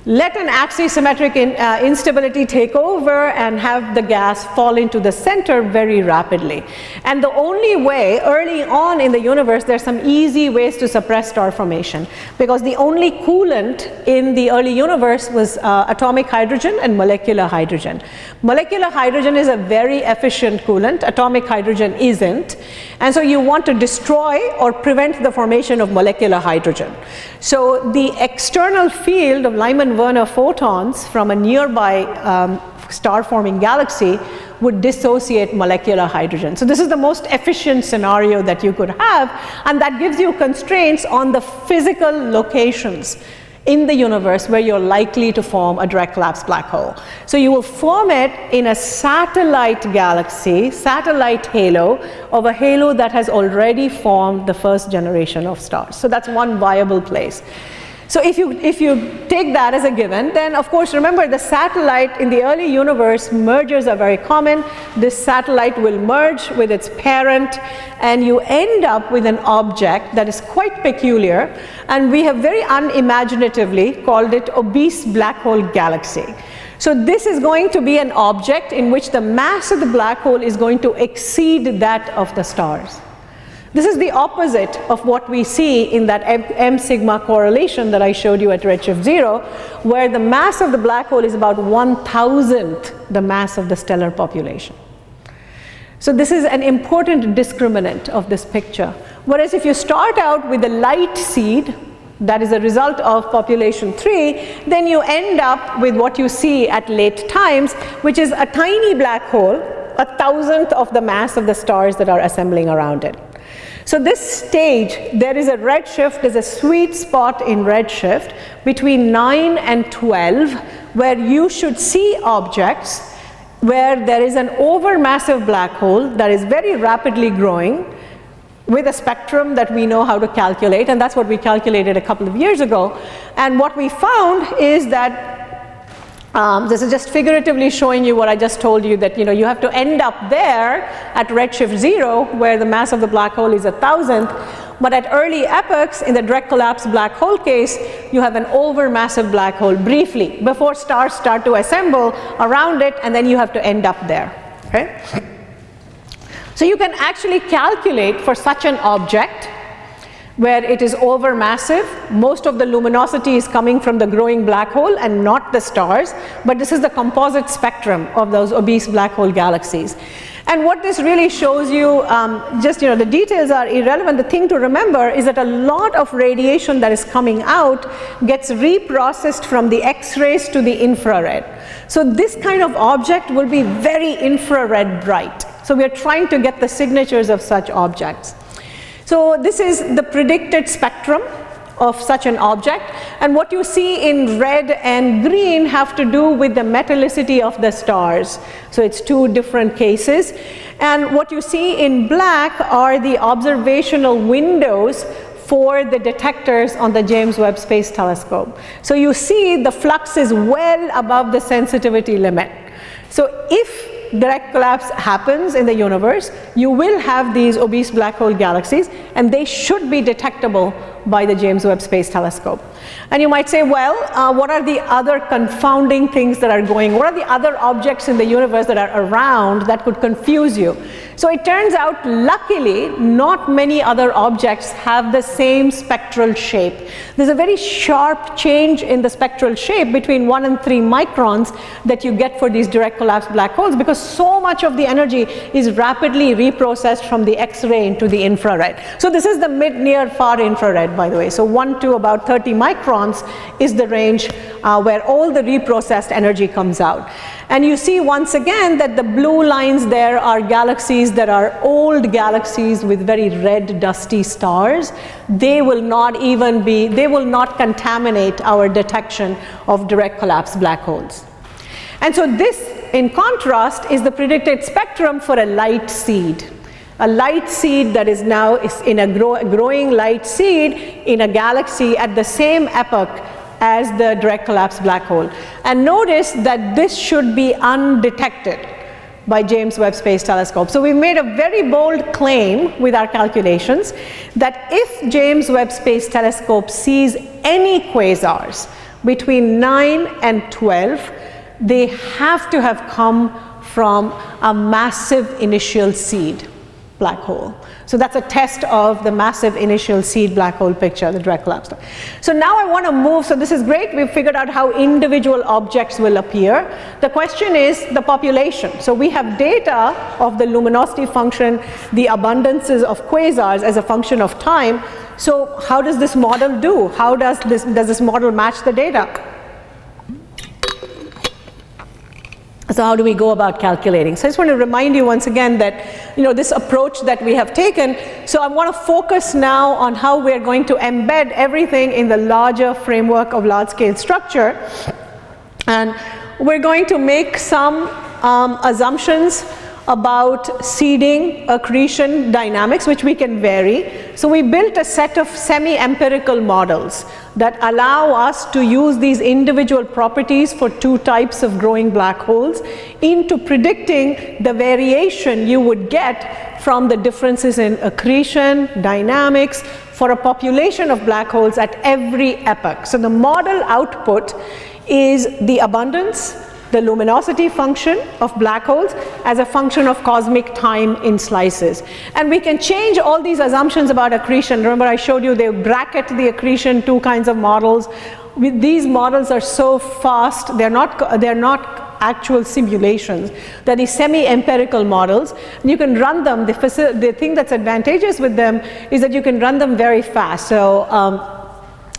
let an axisymmetric instability take over and have the gas fall into the center very rapidly. And the only way, early on in the universe, there's some easy ways to suppress star formation, because the only coolant in the early universe was atomic hydrogen and molecular hydrogen. Molecular hydrogen is a very efficient coolant, atomic hydrogen isn't, and so you want to destroy or prevent the formation of molecular hydrogen. So the external field of Lyman-Werner photons from a nearby star-forming galaxy would dissociate molecular hydrogen. So this is the most efficient scenario that you could have, and that gives you constraints on the physical locations in the universe where you're likely to form a direct collapse black hole. So you will form it in a satellite galaxy, satellite halo of a halo that has already formed the first generation of stars. So that's one viable place. So if you take that as a given, then of course remember the satellite in the early universe, mergers are very common. This satellite will merge with its parent, and you end up with an object that is quite peculiar, and we have very unimaginatively called it obese black hole galaxy. So this is going to be an object in which the mass of the black hole is going to exceed that of the stars. This is the opposite of what we see in that M sigma correlation that I showed you at redshift 0, where the mass of the black hole is about 1,000th the mass of the stellar population. So this is an important discriminant of this picture. Whereas if you start out with a light seed, that is a result of population 3, then you end up with what you see at late times, which is a tiny black hole, 1,000th of the mass of the stars that are assembling around it. So this stage, there is a redshift, there's a sweet spot in redshift between 9 and 12, where you should see objects where there is an overmassive black hole that is very rapidly growing with a spectrum that we know how to calculate, and that's what we calculated a couple of years ago. And what we found is that this is just figuratively showing you what I just told you, that you have to end up there at redshift 0, where the mass of the black hole is 1,000th. But at early epochs, in the direct collapse black hole case, you have an overmassive black hole briefly before stars start to assemble around it, and then you have to end up there. Okay? So you can actually calculate for such an object where it is overmassive. Most of the luminosity is coming from the growing black hole and not the stars, but this is the composite spectrum of those obese black hole galaxies. And what this really shows you, the details are irrelevant. The thing to remember is that a lot of radiation that is coming out gets reprocessed from the X-rays to the infrared. So this kind of object will be very infrared bright. So we are trying to get the signatures of such objects. So this is the predicted spectrum of such an object, and what you see in red and green have to do with the metallicity of the stars. So it's two different cases, and what you see in black are the observational windows for the detectors on the James Webb Space Telescope. So you see the flux is well above the sensitivity limit. So if direct collapse happens in the universe, you will have these obese black hole galaxies, and they should be detectable by the James Webb Space Telescope. And you might say, well, what are the other confounding things that are going? What are the other objects in the universe that are around that could confuse you? So it turns out, luckily, not many other objects have the same spectral shape. There's a very sharp change in the spectral shape between 1 and 3 microns that you get for these direct collapse black holes, because so much of the energy is rapidly reprocessed from the X-ray into the infrared. So this is the mid, near, far infrared, by the way. So 1 to about 30 microns is the range where all the reprocessed energy comes out. And you see once again that the blue lines there are galaxies that are old galaxies with very red dusty stars. They will not contaminate our detection of direct collapse black holes. And so this, in contrast, is the predicted spectrum for a light seed. a light seed that is now in a growing light seed in a galaxy at the same epoch as the direct collapse black hole. And notice that this should be undetected by James Webb Space Telescope. So we made a very bold claim with our calculations that if James Webb Space Telescope sees any quasars between 9 and 12, they have to have come from a massive initial seed black hole. So that's a test of the massive initial seed black hole picture, the direct collapse. So now I want to move, so this is great, we've figured out how individual objects will appear. The question is the population. So we have data of the luminosity function, the abundances of quasars as a function of time. So how does this model do? How does this model match the data? So how do we go about calculating? So I just want to remind you once again that, this approach that we have taken, so I want to focus now on how we're going to embed everything in the larger framework of large-scale structure. And we're going to make some assumptions about seeding, accretion dynamics, which we can vary. So we built a set of semi-empirical models that allow us to use these individual properties for two types of growing black holes into predicting the variation you would get from the differences in accretion, dynamics, for a population of black holes at every epoch. So the model output is the abundance, the luminosity function of black holes as a function of cosmic time in slices. And we can change all these assumptions about accretion. Remember I showed you they bracket the accretion, two kinds of models. These models are so fast, they're not actual simulations. They're these semi-empirical models. And you can run them, the thing that's advantageous with them is that you can run them very fast. So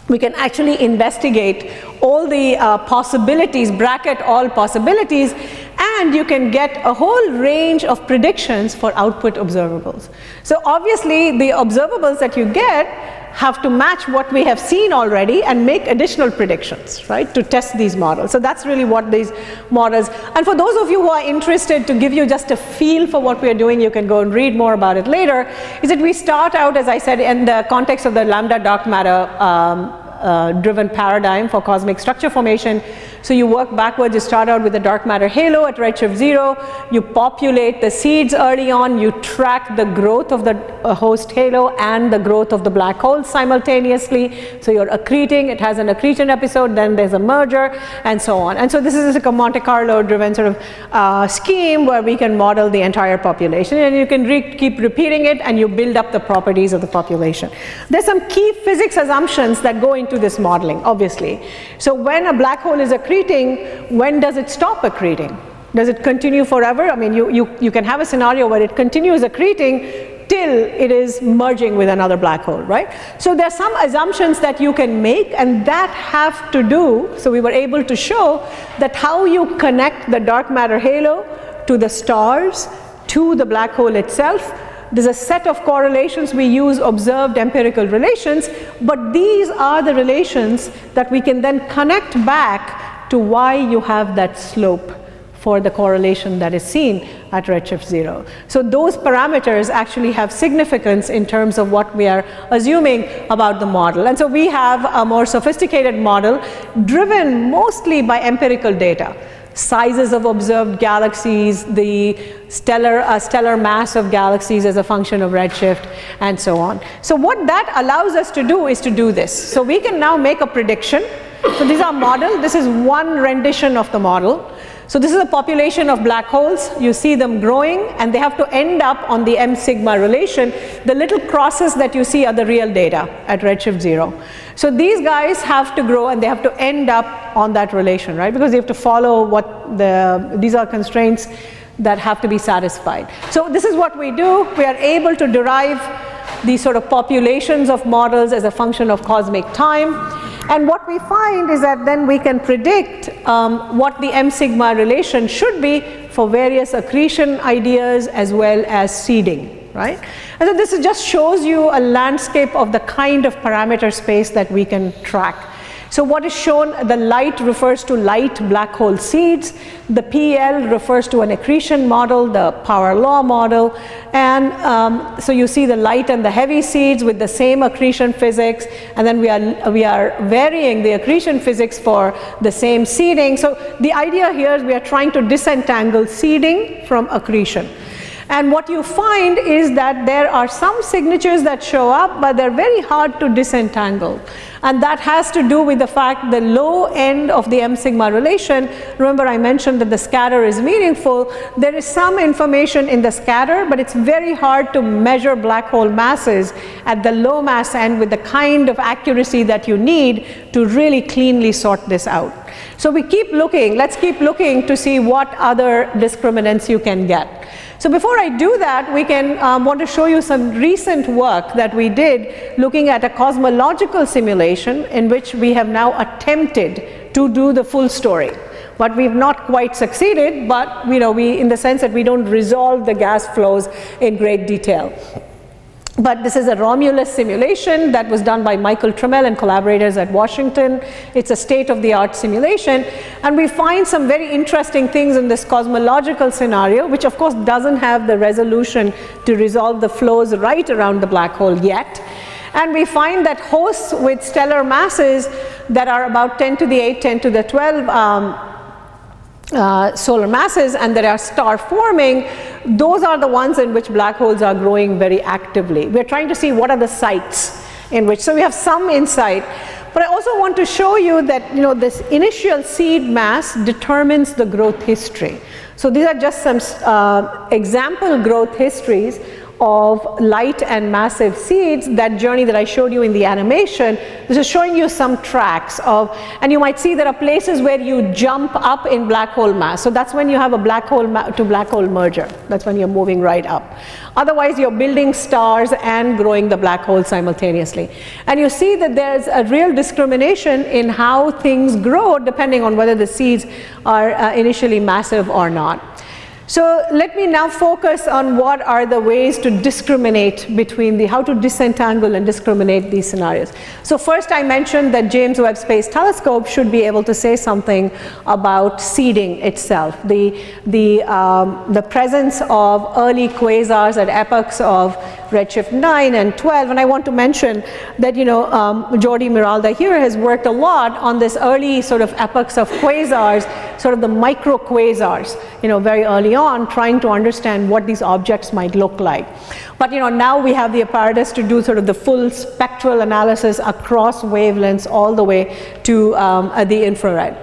we can actually investigate all the possibilities, bracket all possibilities, and you can get a whole range of predictions for output observables. So obviously the observables that you get have to match what we have seen already and make additional predictions, right, to test these models. So that's really what these models, and for those of you who are interested, to give you just a feel for what we are doing, you can go and read more about it later, is that we start out, as I said, in the context of the lambda dark matter driven paradigm for cosmic structure formation. So you work backwards, you start out with the dark matter halo at redshift 0, you populate the seeds early on, you track the growth of the host halo and the growth of the black hole simultaneously. So you're accreting, it has an accretion episode, then there's a merger, and so on. And so this is like a Monte Carlo driven sort of scheme where we can model the entire population, and you can keep repeating it and you build up the properties of the population. There's some key physics assumptions that go into this modeling, obviously. So when a black hole is accreting, when does it stop accreting? Does it continue forever? I mean, you can have a scenario where it continues accreting till it is merging with another black hole, right? So there are some assumptions that you can make, and that have to do, so we were able to show that how you connect the dark matter halo to the stars, to the black hole itself. There's a set of correlations, we use observed empirical relations, but these are the relations that we can then connect back to why you have that slope for the correlation that is seen at redshift 0. So those parameters actually have significance in terms of what we are assuming about the model. And so we have a more sophisticated model driven mostly by empirical data. Sizes of observed galaxies, the stellar mass of galaxies as a function of redshift, and so on. So what that allows us to do is to do this. So we can now make a prediction. So these are model. This is one rendition of the model. So this is a population of black holes. You see them growing, and they have to end up on the M sigma relation. The little crosses that you see are the real data at redshift 0. So these guys have to grow, and they have to end up on that relation, right? Because they have to follow these are constraints that have to be satisfied. So this is what we do. We are able to derive these sort of populations of models as a function of cosmic time. And what we find is that then we can predict what the M sigma relation should be for various accretion ideas as well as seeding, right? And so this just shows you a landscape of the kind of parameter space that we can track. So what is shown, the light refers to light black hole seeds, the PL refers to an accretion model, the power law model, and so you see the light and the heavy seeds with the same accretion physics, and then we are varying the accretion physics for the same seeding. So the idea here is we are trying to disentangle seeding from accretion. And what you find is that there are some signatures that show up, but they're very hard to disentangle. And that has to do with the fact the low end of the M sigma relation, remember I mentioned that the scatter is meaningful, there is some information in the scatter, but it's very hard to measure black hole masses at the low mass end with the kind of accuracy that you need to really cleanly sort this out. So we keep looking, let's keep looking to see what other discriminants you can get. So before I do that, we can want to show you some recent work that we did looking at a cosmological simulation in which we have now attempted to do the full story. But we've not quite succeeded, but we, in the sense that we don't resolve the gas flows in great detail. But this is a Romulus simulation that was done by Michael Trammell and collaborators at Washington. It's a state-of-the-art simulation, and we find some very interesting things in this cosmological scenario, which of course doesn't have the resolution to resolve the flows right around the black hole yet. And we find that hosts with stellar masses that are about 10 to the 8, 10 to the 12 solar masses, and that are star forming, those are the ones in which black holes are growing very actively. We're trying to see what are the sites in which, so we have some insight. But I also want to show you that this initial seed mass determines the growth history. So these are just some example growth histories of light and massive seeds. That journey that I showed you in the animation, this is showing you some tracks of, and you might see there are places where you jump up in black hole mass. So that's when you have a black hole to black hole merger. That's when you're moving right up. Otherwise you're building stars and growing the black hole simultaneously. And you see that there's a real discrimination in how things grow depending on whether the seeds are initially massive or not. So let me now focus on what are the ways to discriminate between how to disentangle and discriminate these scenarios. So first I mentioned that James Webb Space Telescope should be able to say something about seeding itself. The presence of early quasars at epochs of redshift 9 and 12, and I want to mention that Jordi Miralda here has worked a lot on this early sort of epochs of quasars, sort of the micro quasars, very early on, trying to understand what these objects might look like. But now we have the apparatus to do sort of the full spectral analysis across wavelengths all the way to the infrared.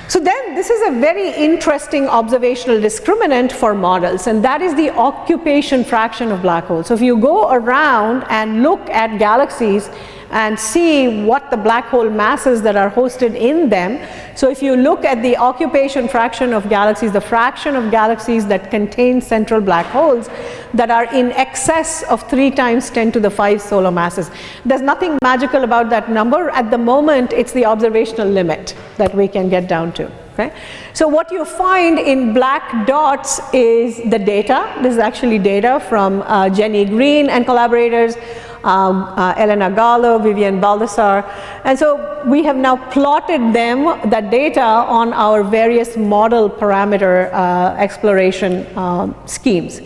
So then this is a very interesting observational discriminant for models, and that is the occupation fraction of black holes. So if you go around and look at galaxies and see what the black hole masses that are hosted in them, so if you look at the occupation fraction of galaxies, the fraction of galaxies that contain central black holes that are in excess of 3 times 10 to the 5 solar masses. There's nothing magical about that number. At the moment, it's the observational limit that we can get down to. Okay? So what you find in black dots is the data. This is actually data from Jenny Green and collaborators, Elena Gallo, Vivian Baldassar, and so we have now plotted that data on our various model parameter exploration schemes.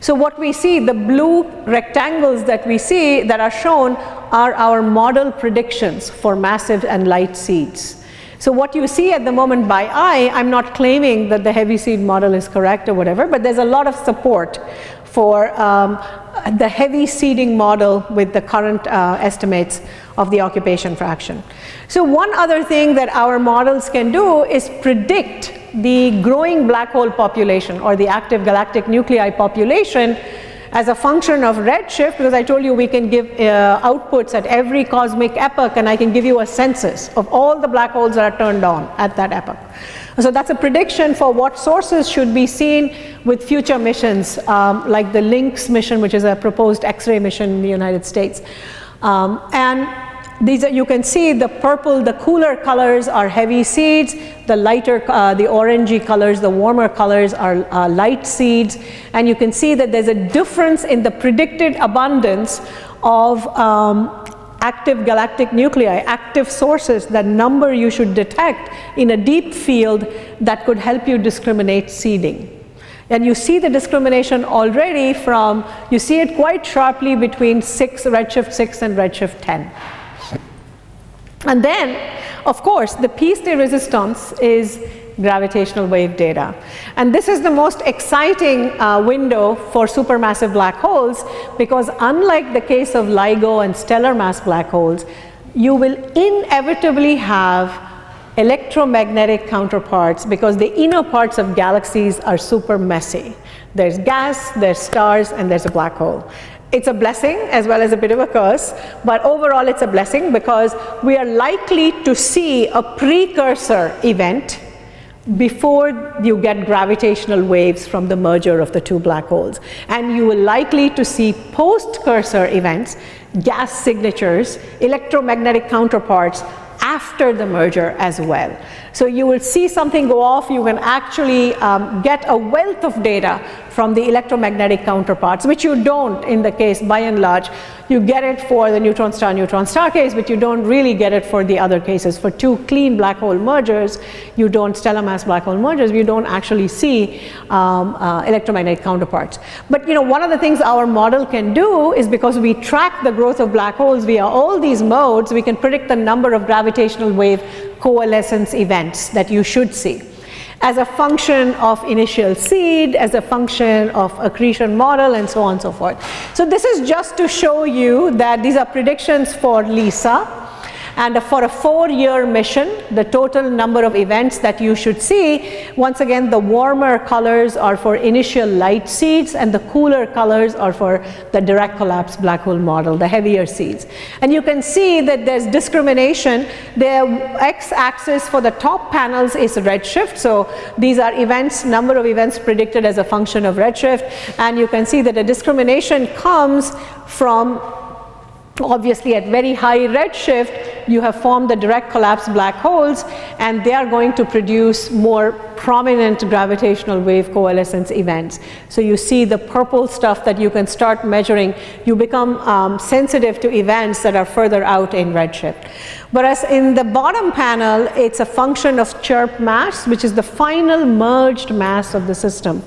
So what we see, the blue rectangles that we see that are shown are our model predictions for massive and light seeds. So what you see at the moment by eye, I'm not claiming that the heavy seed model is correct or whatever, but there's a lot of support for the heavy seeding model with the current estimates of the occupation fraction. So one other thing that our models can do is predict the growing black hole population or the active galactic nuclei population as a function of redshift, because I told you we can give outputs at every cosmic epoch, and I can give you a census of all the black holes that are turned on at that epoch. So that's a prediction for what sources should be seen with future missions, like the LYNX mission, which is a proposed X-ray mission in the United States. And these are, you can see the purple, the cooler colors are heavy seeds, the lighter, the orangey colors, the warmer colors are light seeds, and you can see that there's a difference in the predicted abundance of active galactic nuclei, active sources, the number you should detect in a deep field that could help you discriminate seeding. And you see the discrimination already from, you see it quite sharply between redshift 6 and redshift 10. And then, of course, the piece de resistance is gravitational wave data. And this is the most exciting window for supermassive black holes, because unlike the case of LIGO and stellar mass black holes, you will inevitably have electromagnetic counterparts, because the inner parts of galaxies are super messy. There's gas, there's stars, and there's a black hole. It's a blessing as well as a bit of a curse, but overall it's a blessing because we are likely to see a precursor event before you get gravitational waves from the merger of the two black holes. And you will likely to see post-cursor events, gas signatures, electromagnetic counterparts after the merger as well. So you will see something go off, you can actually get a wealth of data from the electromagnetic counterparts, which you don't in the case, by and large. You get it for the neutron star case, but you don't really get it for the other cases. For two clean black hole mergers, you don't, stellar mass black hole mergers, you don't actually see electromagnetic counterparts. But you know, one of the things our model can do is, because we track the growth of black holes via all these modes, we can predict the number of gravitational wave coalescence events that you should see, as a function of initial seed, as a function of accretion model, and so on and so forth. So this is just to show you that these are predictions for LISA, and for a 4-year mission, the total number of events that you should see, once again, the warmer colors are for initial light seeds, and the cooler colors are for the direct collapse black hole model, the heavier seeds. And you can see that there's discrimination. The x-axis for the top panels is redshift, so these are events, number of events predicted as a function of redshift, and you can see that the discrimination comes from, obviously at very high redshift, you have formed the direct collapse black holes, and they are going to produce more prominent gravitational wave coalescence events. So you see the purple stuff that you can start measuring, you become sensitive to events that are further out in redshift. Whereas in the bottom panel, it's a function of chirp mass, which is the final merged mass of the system.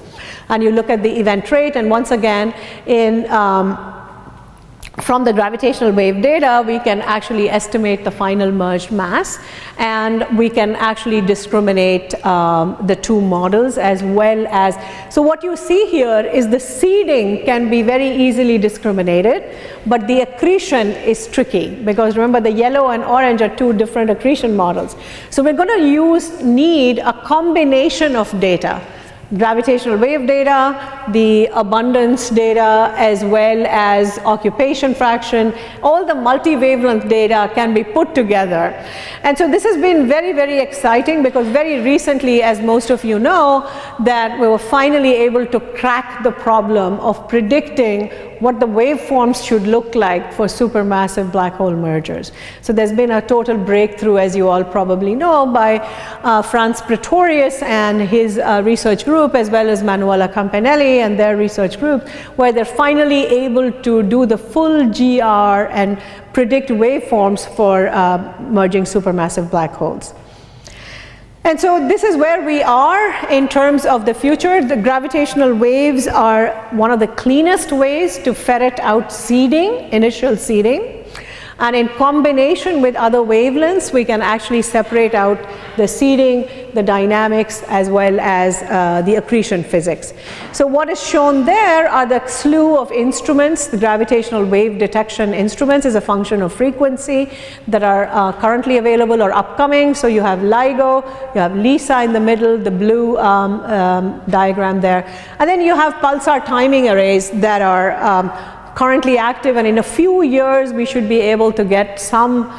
And you look at the event rate, and once again, from the gravitational wave data, we can actually estimate the final merged mass, and we can actually discriminate the two models as well as, so what you see here is the seeding can be very easily discriminated, but the accretion is tricky, because remember the yellow and orange are two different accretion models. So we're going to need a combination of data. Gravitational wave data, the abundance data, as well as occupation fraction, all the multi-wavelength data can be put together. And so this has been very, very exciting, because very recently, as most of you know, that we were finally able to crack the problem of predicting what the waveforms should look like for supermassive black hole mergers. So there's been a total breakthrough, as you all probably know, by Franz Pretorius and his research group, as well as Manuela Campanelli and their research group, where they're finally able to do the full GR and predict waveforms for merging supermassive black holes. And so this is where we are in terms of the future. The gravitational waves are one of the cleanest ways to ferret out seeding, initial seeding. And in combination with other wavelengths, we can actually separate out the seeding, the dynamics, as well as the accretion physics. So what is shown there are the slew of instruments. The gravitational wave detection instruments is a function of frequency that are currently available or upcoming. So you have LIGO, you have LISA in the middle, the blue diagram there. And then you have pulsar timing arrays that are currently active, and in a few years we should be able to get some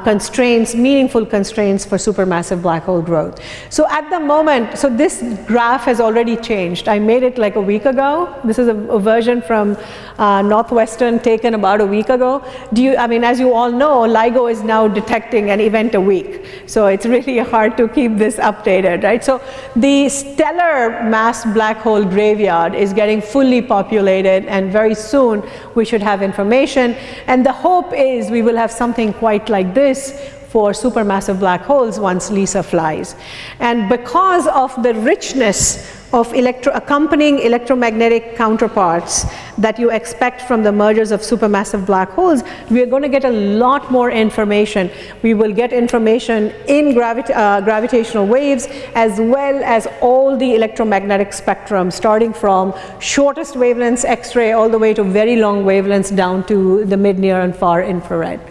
constraints, meaningful constraints for supermassive black hole growth. So at the moment, so this graph has already changed. I made it like a week ago. This is a version from Northwestern taken about a week ago. I mean, as you all know, LIGO is now detecting an event a week. So it's really hard to keep this updated, right? So the stellar mass black hole graveyard is getting fully populated, and very soon we should have information. And the hope is we will have something quite like this for supermassive black holes once LISA flies. And because of the richness of accompanying electromagnetic counterparts that you expect from the mergers of supermassive black holes, we are going to get a lot more information. We will get information in gravitational waves, as well as all the electromagnetic spectrum, starting from shortest wavelengths, X-ray, all the way to very long wavelengths down to the mid, near, and far infrared.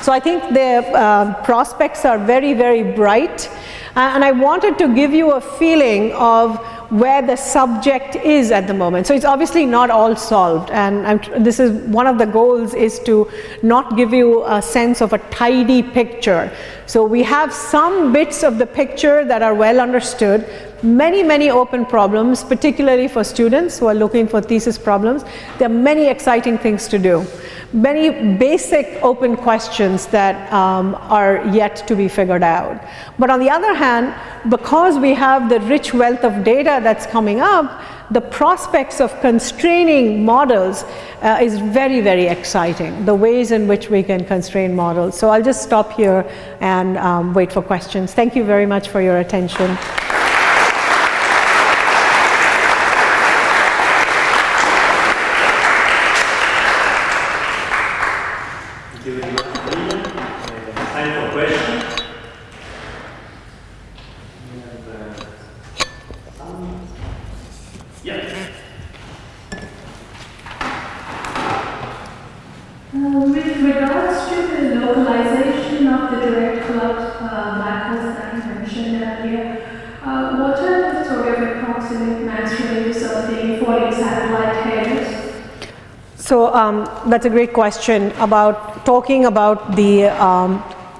So I think the prospects are very, very bright. And I wanted to give you a feeling of where the subject is at the moment. So it's obviously not all solved, and this is one of the goals, is to not give you a sense of a tidy picture. So we have some bits of the picture that are well understood, many open problems, particularly for students who are looking for thesis problems. There are many exciting things to do. Many basic open questions that are yet to be figured out. But on the other hand, because we have the rich wealth of data that's coming up, the prospects of constraining models is very, very exciting, the ways in which we can constrain models. So I'll just stop here and wait for questions. Thank you very much for your attention. That's a great question about talking about the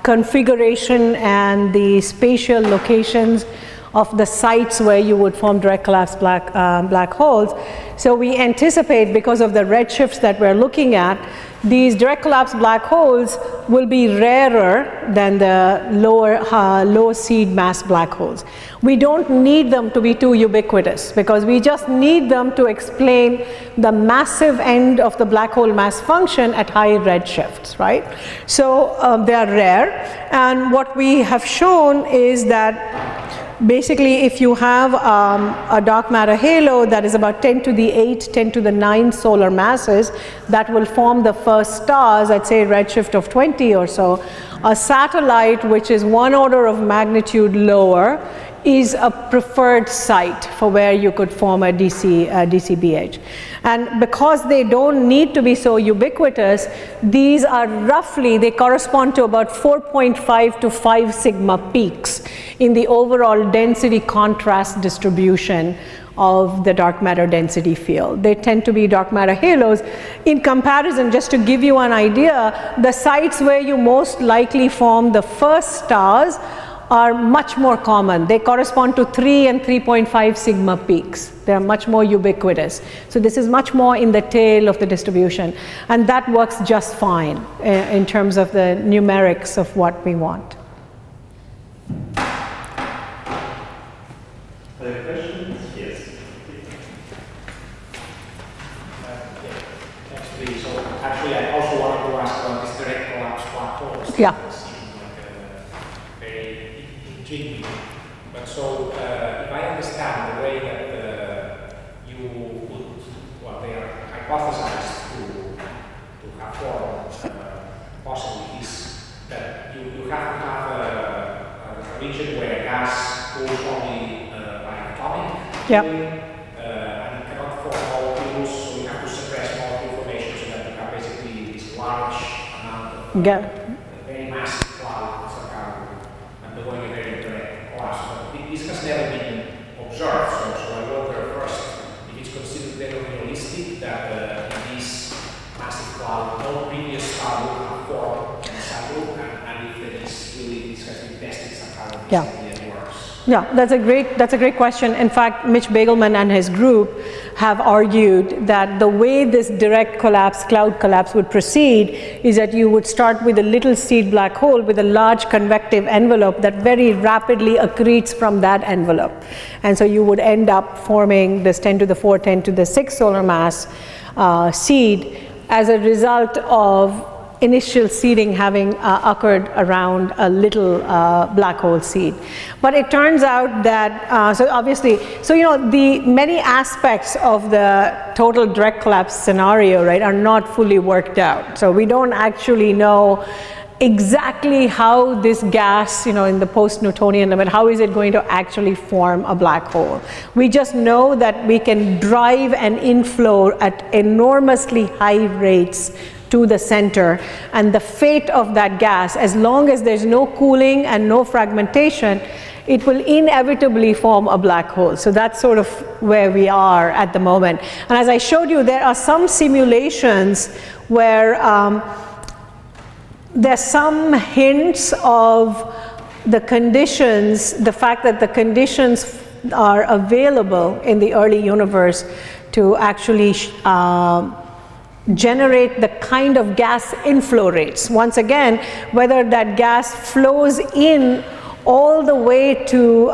configuration and the spatial locations of the sites where you would form direct collapse black holes. So we anticipate, because of the redshifts that we're looking at, these direct collapse black holes will be rarer than the low seed mass black holes. We don't need them to be too ubiquitous, because we just need them to explain the massive end of the black hole mass function at high redshifts, right? So they are rare, and what we have shown is that basically, if you have a dark matter halo that is about 10 to the 8, 10 to the 9 solar masses, that will form the first stars, I'd say redshift of 20 or so. A satellite, which is 1 order of magnitude lower, is a preferred site for where you could form a DCBH. And because they don't need to be so ubiquitous, these are roughly, they correspond to about 4.5 to 5 sigma peaks in the overall density contrast distribution of the dark matter density field. They tend to be dark matter halos. In comparison, just to give you an idea, the sites where you most likely form the first stars are much more common. They correspond to 3 and 3.5 sigma peaks. They are much more ubiquitous. So this is much more in the tail of the distribution. And that works just fine in terms of the numerics of what we want. Other questions? Yes. Thanks, so actually, I also wanted to ask about this direct collapse black holes. Yeah. But so, if I understand the way that you would, well, they are hypothesized to have formed, possibly is that you have to have a region where gas goes only by atomic. Yep. And it cannot form molecules, so you have to suppress molecule formation so that you have basically this large amount of very massive cloud undergoing a very direct collapse. But this has never been observed, so I wonder first if it's considered very realistic that in this massive cloud no previous star would have formed in the subgroup, and is really discussing testing somehow of Yeah. this idea works? Yeah, that's a great question. In fact, Mitch Begelman and his group have argued that the way this direct collapse, cloud collapse would proceed is that you would start with a little seed black hole with a large convective envelope that very rapidly accretes from that envelope. And so you would end up forming this 10 to the 4, 10 to the 6 solar mass seed as a result of initial seeding having occurred around a little black hole seed. But it turns out that, so obviously, so you know, the many aspects of the total direct collapse scenario, right, are not fully worked out. So we don't actually know exactly how this gas, you know, in the post-Newtonian limit, how is it going to actually form a black hole? We just know that we can drive an inflow at enormously high rates to the center, and the fate of that gas, as long as there's no cooling and no fragmentation, it will inevitably form a black hole. So that's sort of where we are at the moment. And as I showed you, there are some simulations where there's some hints of the conditions, the fact that the conditions are available in the early universe to actually generate the kind of gas inflow rates. Once again, whether that gas flows in all the way to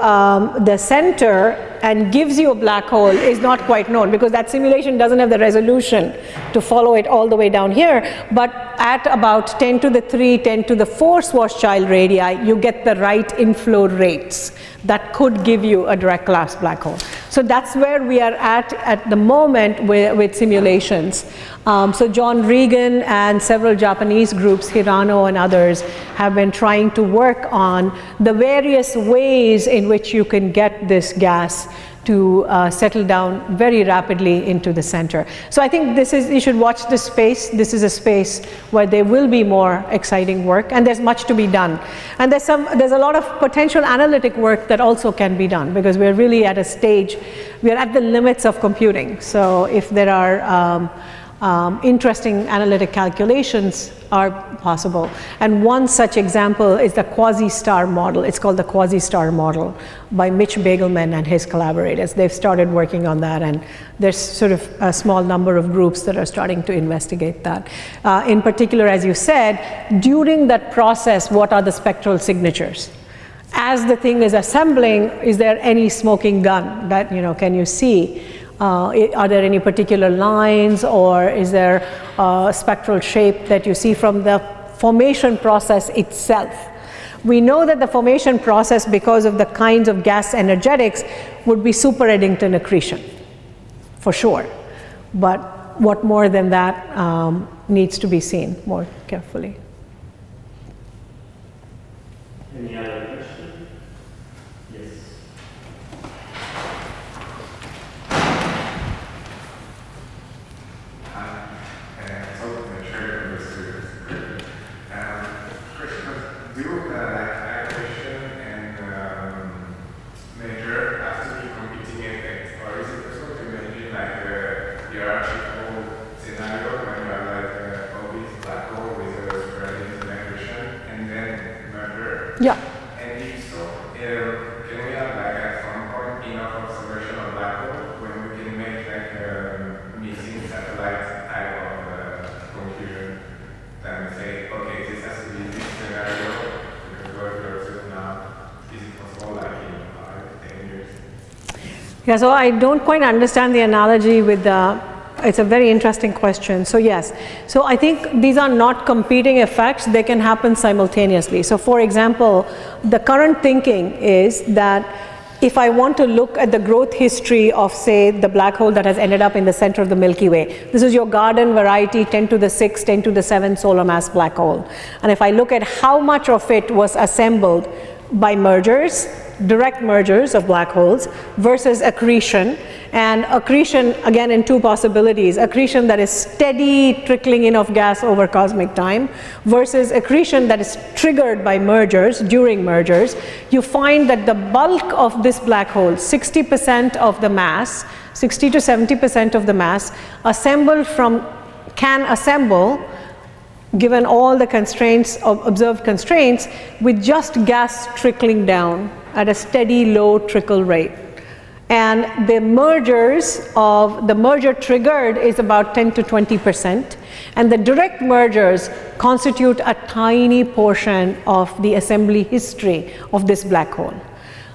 the center and gives you a black hole is not quite known, because that simulation doesn't have the resolution to follow it all the way down here. But at about 10 to the 3, 10 to the 4 Schwarzschild radii, you get the right inflow rates that could give you a direct collapse black hole. So that's where we are at the moment with simulations. So John Regan and several Japanese groups, Hirano and others, have been trying to work on the various ways in which you can get this gas to settle down very rapidly into the center. So I think this is, you should watch this space. This is a space where there will be more exciting work, and there's much to be done. And there's a lot of potential analytic work that also can be done, because we're really at a stage, we're at the limits of computing. So if there are interesting analytic calculations are possible. And one such example is the quasi-star model. It's called the quasi-star model by Mitch Begelman and his collaborators. They've started working on that, and there's sort of a small number of groups that are starting to investigate that. In particular, as you said, during that process, what are the spectral signatures? As the thing is assembling, is there any smoking gun that, you know, can you see? Are there any particular lines, or is there a spectral shape that you see from the formation process itself? We know that the formation process, because of the kinds of gas energetics, would be super Eddington accretion, for sure. But what more than that needs to be seen more carefully. Any other question? Yes. Yeah. And if so, can we have like at some point enough observation of black hole when we can make like a missing satellite type of conclusion? Then we say, okay, this has to be this scenario because what we observe now, is it possible like in 5, 10 years? Yeah, so I don't quite understand the analogy with the, it's a very interesting question. So yes, so I think these are not competing effects, they can happen simultaneously. So for example, the current thinking is that if I want to look at the growth history of, say, the black hole that has ended up in the center of the Milky Way, this is your garden variety 10 to the 6, 10 to the 7 solar mass black hole. And if I look at how much of it was assembled by mergers, direct mergers of black holes versus accretion, and accretion again in two possibilities, accretion that is steady trickling in of gas over cosmic time versus accretion that is triggered by mergers, during mergers, you find that the bulk of this black hole, 60% of the mass, 60 to 70% of the mass, can assemble given all the constraints, observed constraints, with just gas trickling down at a steady low trickle rate. And the merger triggered is about 10 to 20%, and the direct mergers constitute a tiny portion of the assembly history of this black hole.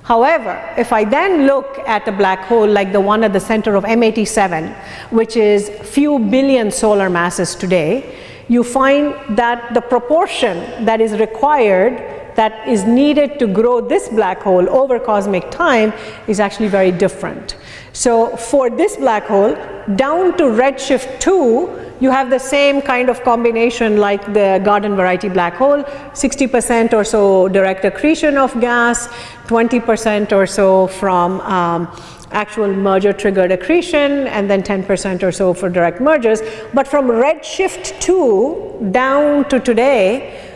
However, if I then look at a black hole like the one at the center of M87, which is few billion solar masses today, you find that the proportion that is required, that is needed to grow this black hole over cosmic time, is actually very different. So for this black hole, down to redshift 2, you have the same kind of combination like the garden variety black hole, 60% or so direct accretion of gas, 20% or so from actual merger triggered accretion, and then 10% or so for direct mergers. But from redshift 2 down to today,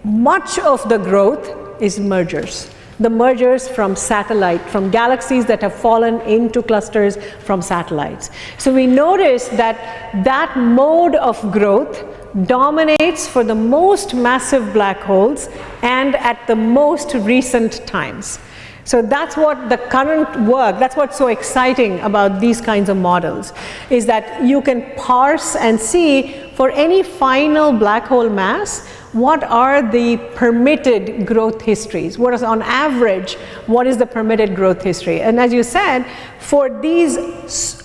much of the growth is mergers. The mergers from satellite, from galaxies that have fallen into clusters from satellites. So we notice that that mode of growth dominates for the most massive black holes and at the most recent times. So that's what the current work, that's what's so exciting about these kinds of models, is that you can parse and see for any final black hole mass, what are the permitted growth histories? What is, on average, what is the permitted growth history? And as you said, for these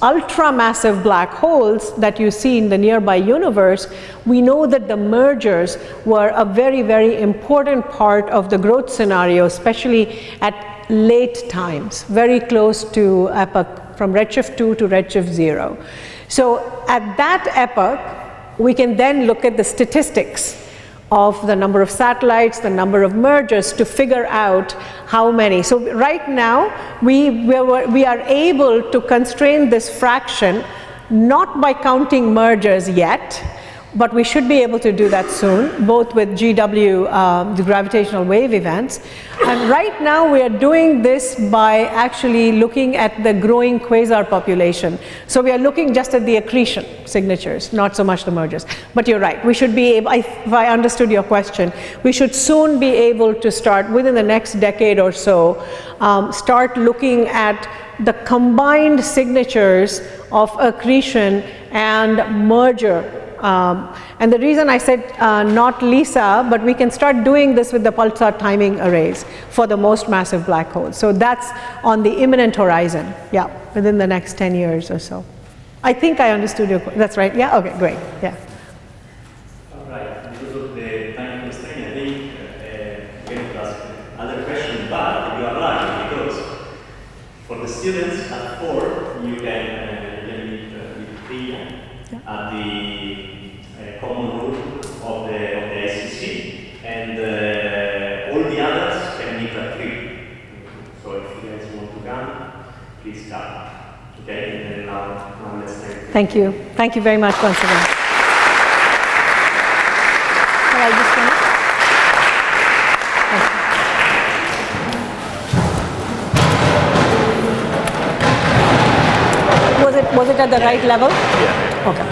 ultra-massive black holes that you see in the nearby universe, we know that the mergers were a very, very important part of the growth scenario, especially at late times, very close to epoch from redshift 2 to redshift 0. So at that epoch, we can then look at the statistics of the number of satellites, the number of mergers, to figure out how many. So right now, we are able to constrain this fraction not by counting mergers yet, but we should be able to do that soon, both with GW, the gravitational wave events. And right now we are doing this by actually looking at the growing quasar population. So we are looking just at the accretion signatures, not so much the mergers. But you're right, we should be able, if I understood your question, we should soon be able to start, within the next decade or so, start looking at the combined signatures of accretion and merger. And the reason I said not LISA, but we can start doing this with the pulsar timing arrays for the most massive black holes. So that's on the imminent horizon, yeah, within the next 10 years or so. I think I understood your question. That's right, yeah, okay, great, yeah. All right, because of the time constraint, I think we can ask other questions, but you are right, because for the students at 4, you can meet with Priya at the common room of the SEC, and all the others can meet at 3. So if you guys want to come, please come. Okay, and then now let's take it. Thank you. Thank you very much once again. Shall I disconnect? Was it at the right level? Yeah. Okay.